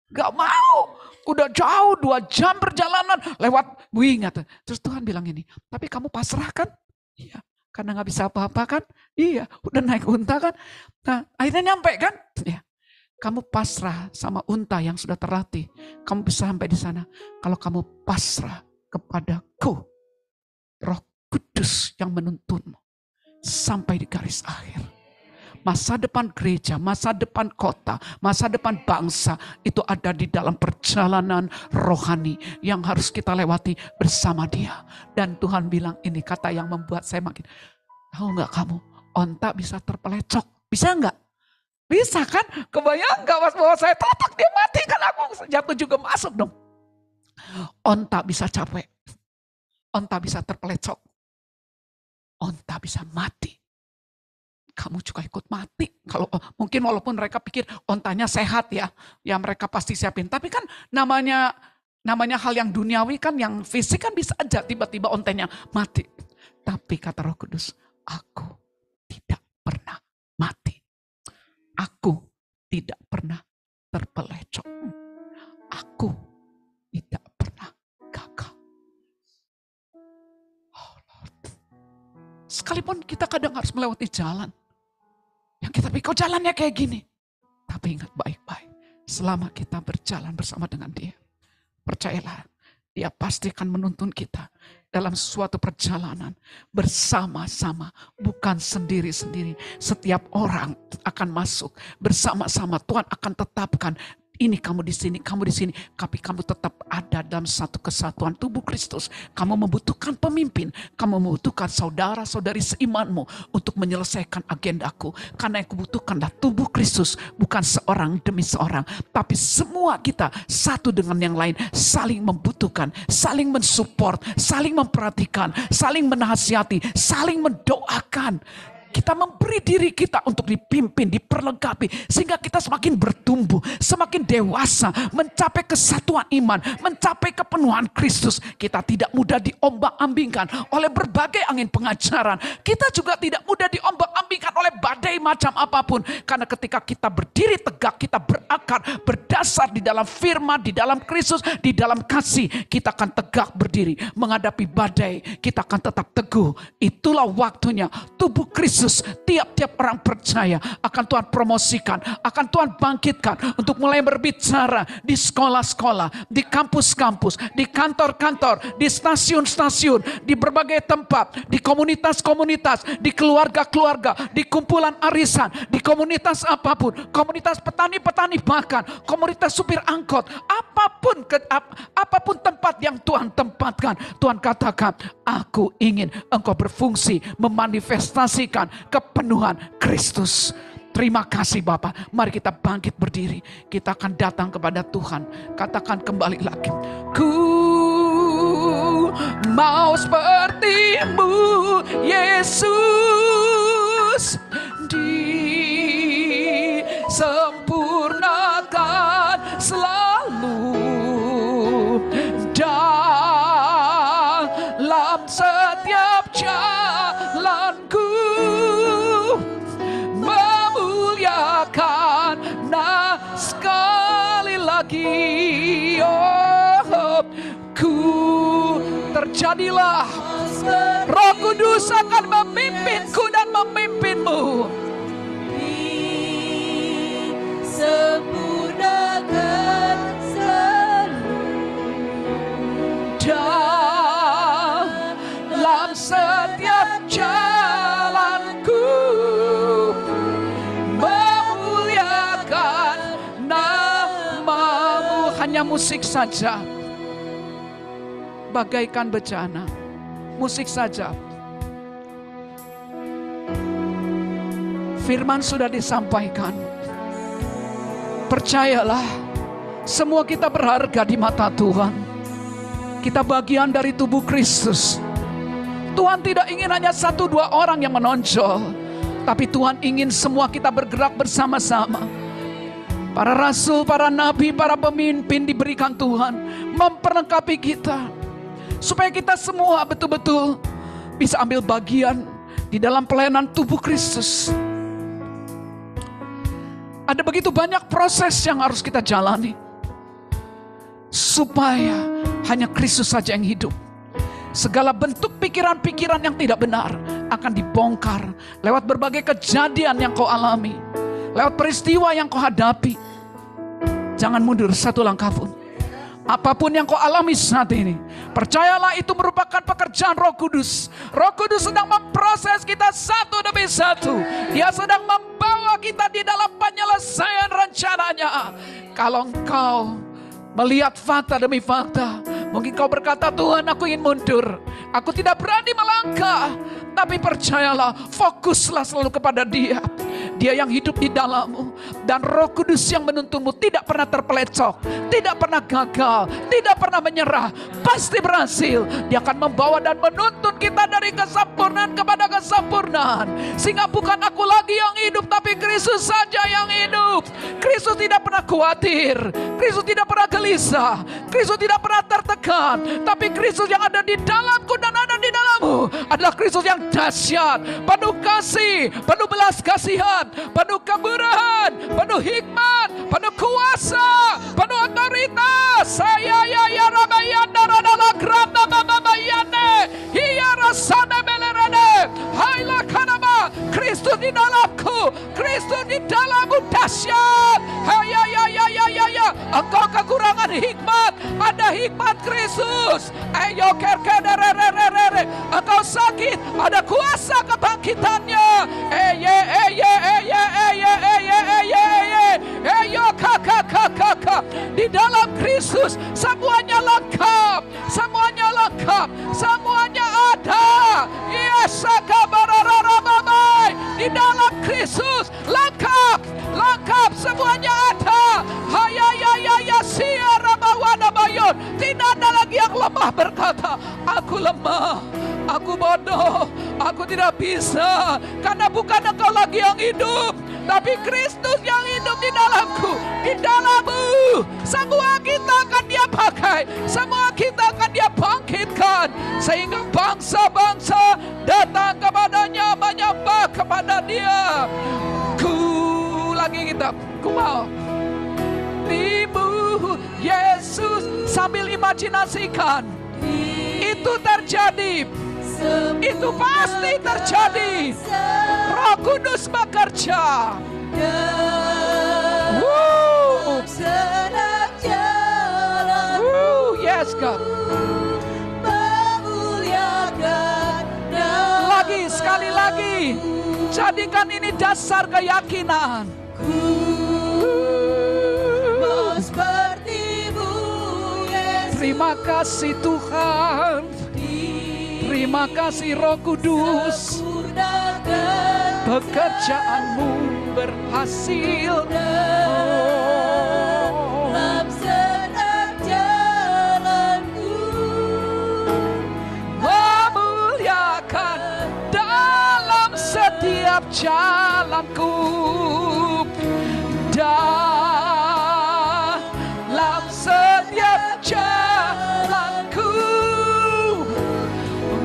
S1: Nggak mau, udah jauh 2 jam perjalanan lewat wingat. Terus Tuhan bilang ini, tapi kamu pasrah kan? Iya, karena nggak bisa apa-apa kan? Iya, udah naik unta kan? Nah, akhirnya nyampe kan? Iya. Kamu pasrah sama unta yang sudah terlatih. Kamu bisa sampai di sana. Kalau kamu pasrah kepadaku. Roh Kudus yang menuntunmu sampai di garis akhir. Masa depan gereja, masa depan kota, masa depan bangsa itu ada di dalam perjalanan rohani yang harus kita lewati bersama Dia. Dan Tuhan bilang, ini kata yang membuat saya makin, tahu nggak kamu, onta bisa terpelecok, bisa nggak? Bisa kan? Kebayang nggak bahwa saya totok dia mati kan, aku jatuh juga masuk dong. Onta bisa capek, onta bisa terpelecok, onta bisa mati. Kamu juga ikut mati. Kalau mungkin walaupun mereka pikir ontanya sehat ya mereka pasti siapin. Tapi kan namanya hal yang duniawi kan, yang fisik kan bisa aja tiba-tiba ontanya mati. Tapi kata Roh Kudus, aku tidak pernah mati. Aku tidak pernah terpelecok. Aku tidak pernah gagal. Oh Lord. Sekalipun kita kadang harus melewati jalan yang kita pikir kok jalannya kayak gini. Tapi ingat baik-baik, selama kita berjalan bersama dengan Dia, percayalah, Dia pasti akan menuntun kita dalam suatu perjalanan bersama-sama, bukan sendiri-sendiri. Setiap orang akan masuk bersama-sama. Tuhan akan tetapkan, ini kamu di sini, kamu di sini, tapi kamu tetap ada dalam satu kesatuan tubuh Kristus. Kamu membutuhkan pemimpin, kamu membutuhkan saudara-saudari seimanmu untuk menyelesaikan agendaku. Karena yang kubutuhkanlah tubuh Kristus, bukan seorang demi seorang, tapi semua kita satu dengan yang lain, saling membutuhkan, saling mensupport, saling memperhatikan, saling menasihati, saling mendoakan. Kita memberi diri kita untuk dipimpin, diperlengkapi. Sehingga kita semakin bertumbuh, semakin dewasa, mencapai kesatuan iman, mencapai kepenuhan Kristus. Kita tidak mudah diombang-ambingkan oleh berbagai angin pengajaran. Kita juga tidak mudah diombang-ambingkan oleh badai macam apapun. Karena ketika kita berdiri tegak, kita berakar, berdasar di dalam firman, di dalam Kristus, di dalam kasih. Kita akan tegak berdiri, menghadapi badai. Kita akan tetap teguh. Itulah waktunya tubuh Kristus. Tiap-tiap orang percaya akan Tuhan promosikan, akan Tuhan bangkitkan untuk mulai berbicara di sekolah-sekolah, di kampus-kampus, di kantor-kantor, di stasiun-stasiun, di berbagai tempat, di komunitas-komunitas, di keluarga-keluarga, di kumpulan arisan, di komunitas apapun, komunitas petani-petani, bahkan komunitas supir angkot, apapun tempat yang Tuhan tempatkan. Tuhan katakan, aku ingin engkau berfungsi memanifestasikan kepenuhan Kristus. Terima kasih Bapa. Mari kita bangkit berdiri. Kita akan datang kepada Tuhan. Katakan kembali lagi. Ku mau seperti-Mu Yesus, disempurnakan selalu dalam setiap jalanku, memuliakan sekali lagi. Oh, ku terjadilah Roh Kudus akan memimpinku dan memimpinmu.
S2: Sempurnakan selalu
S1: dalam setiap jalanku, memuliakan nama-Mu. Hanya musik saja, bagaikan bejana, musik saja. Firman sudah disampaikan. Percayalah, semua kita berharga di mata Tuhan. Kita bagian dari tubuh Kristus. Tuhan tidak ingin hanya 1-2 orang yang menonjol, tapi Tuhan ingin semua kita bergerak bersama-sama. Para rasul, para nabi, para pemimpin diberikan Tuhan memperlengkapi kita, supaya kita semua betul-betul bisa ambil bagian di dalam pelayanan tubuh Kristus. Ada begitu banyak proses yang harus kita jalani, supaya hanya Kristus saja yang hidup. Segala bentuk pikiran-pikiran yang tidak benar akan dibongkar lewat berbagai kejadian yang kau alami, lewat peristiwa yang kau hadapi. Jangan mundur 1 langkah pun. Apapun yang kau alami saat ini, Percayalah itu merupakan pekerjaan Roh Kudus. Roh Kudus sedang memproses kita satu demi satu. Dia sedang membawa kita di dalam penyelesaian rencananya. Kalau engkau melihat fakta demi fakta, mungkin kau berkata, Tuhan, aku ingin mundur. Aku tidak berani melangkah. Tapi percayalah, fokuslah selalu kepada Dia. Dia yang hidup di dalammu. Dan Roh Kudus yang menuntunmu tidak pernah terpelecok, tidak pernah gagal, tidak pernah menyerah. Pasti berhasil. Dia akan membawa dan menuntun kita dari kesempurnaan kepada kesempurnaan. Sehingga bukan aku lagi yang hidup, tapi Kristus saja yang hidup. Kristus tidak pernah khawatir. Kristus tidak pernah gelisah. Kristus tidak pernah tertekan. Tapi Kristus yang ada di dalamku dan ada di dalammu adalah Kristus yang dahsyat, penuh kasih, penuh belas kasihan, penuh kemurahan, penuh hikmat, penuh kuasa, penuh otoritas. Saya ya rabayanda radala granda mama yane hiya rasana belerane haila kanama. Kristus di dalamku, Kristus di dalammu dahsyat. Ya. Engkau kekurangan hikmat, ada hikmat Kristus. Ayo kerkerere. Engkau sakit, ada kuasa kebangkitannya. Kakak. Di dalam Kristus semuanya lengkap, semuanya lengkap, semuanya ada. Yes, di dalam Kristus lengkap, semuanya ada. Tidak ada lagi yang lemah berkata, aku lemah, aku bodoh, aku tidak bisa. Karena bukan engkau lagi yang hidup, tapi Kristus yang hidup di dalamku, di dalammu. Semua kita akan Dia pakai, semua kita akan Dia bangkitkan, sehingga bangsa-bangsa datang kepadanya, menyembah kepada Dia. Ku mau Ibu Yesus, sambil imajinasikan itu terjadi, itu pasti terjadi. Roh Kudus bekerja. Yes God. Lagi, sekali lagi, jadikan ini dasar keyakinan. Terima kasih Tuhan, terima kasih Roh Kudus. Pekerjaanmu berhasil.
S2: Dalam setiap jalanku,
S1: memuliakan dalam setiap jalanku. Dalam setiap jalanku,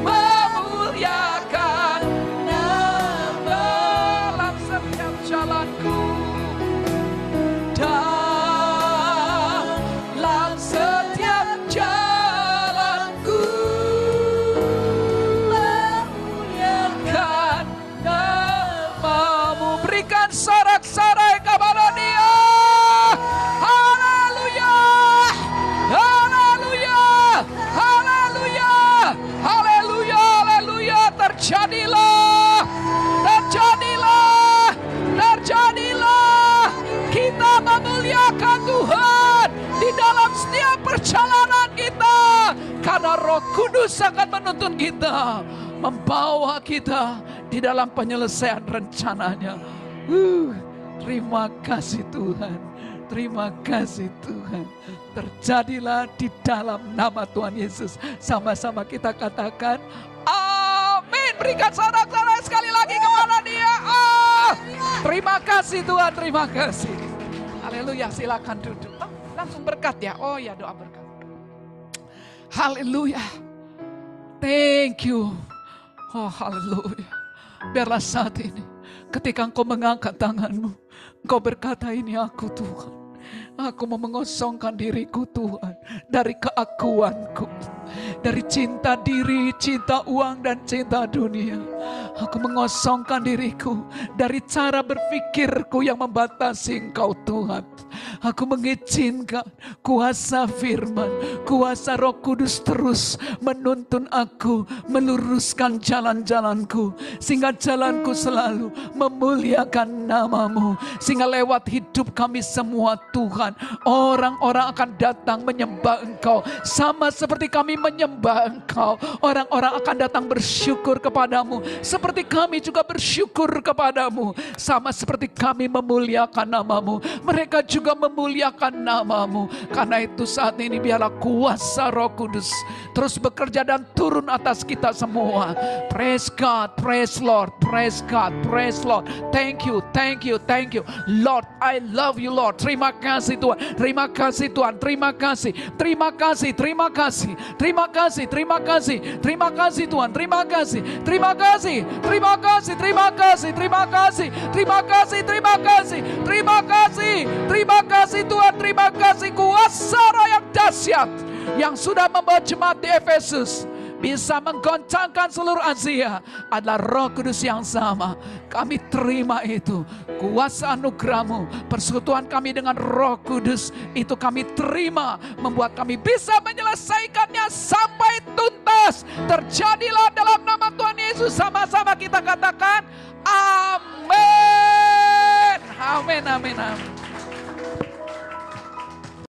S1: memuliakan dalam setiap jalanku. Dalam setiap jalanku, memuliakan namamu. Berikan sorak-sorai kepada Dia. Terjadilah. Kita memuliakan Tuhan di dalam setiap perjalanan kita, karena Roh Kudus akan menuntun kita, membawa kita di dalam penyelesaian rencananya. Terima kasih Tuhan, terima kasih Tuhan. Terjadilah di dalam nama Tuhan Yesus. Sama-sama kita katakan amin. Berikan sorak-sorai sekali lagi kepada Dia. Terima kasih Tuhan, terima kasih. Haleluya, silakan duduk. Langsung berkat ya. Oh ya, doa berkat. Haleluya. Thank you. Oh haleluya. Biarlah saat ini ketika engkau mengangkat tanganmu, engkau berkata, ini aku Tuhan. Aku mau mengosongkan diriku Tuhan dari keakuanku. dari cinta diri, cinta uang, dan cinta dunia. Aku mengosongkan diriku dari cara berpikirku yang membatasi Engkau Tuhan. Aku mengizinkan kuasa firman, kuasa Roh Kudus terus menuntun aku, meluruskan jalan-jalanku, sehingga jalanku selalu memuliakan nama-Mu. Sehingga lewat hidup kami semua Tuhan, orang-orang akan datang menyembah Engkau, sama seperti kami menyembah Engkau. Orang-orang akan datang bersyukur kepadamu, seperti kami juga bersyukur kepadamu. Sama seperti kami memuliakan nama-Mu, mereka juga memuliakan nama-Mu. Karena itu saat ini biarlah kuasa Roh Kudus terus bekerja dan turun atas kita semua. Praise God, praise Lord, praise God, praise Lord. Thank you, thank you, thank you. Lord, I love you Lord. Terima kasih Tuhan, terima kasih Tuhan, terima kasih, terima kasih, terima kasih, terima kasih, terima kasih, terima kasih Tuhan, terima kasih, terima kasih, terima kasih, terima kasih, terima kasih, terima kasih, terima kasih, terima kasih, terima kasih Tuhan, terima kasih kuasa Roh yang dahsyat yang sudah membawa jemaat di Efesus bisa menggoncangkan seluruh Asia adalah Roh Kudus yang sama. Kami terima itu, kuasa anugerah-Mu, persekutuan kami dengan Roh Kudus itu kami terima, membuat kami bisa menyelesaikan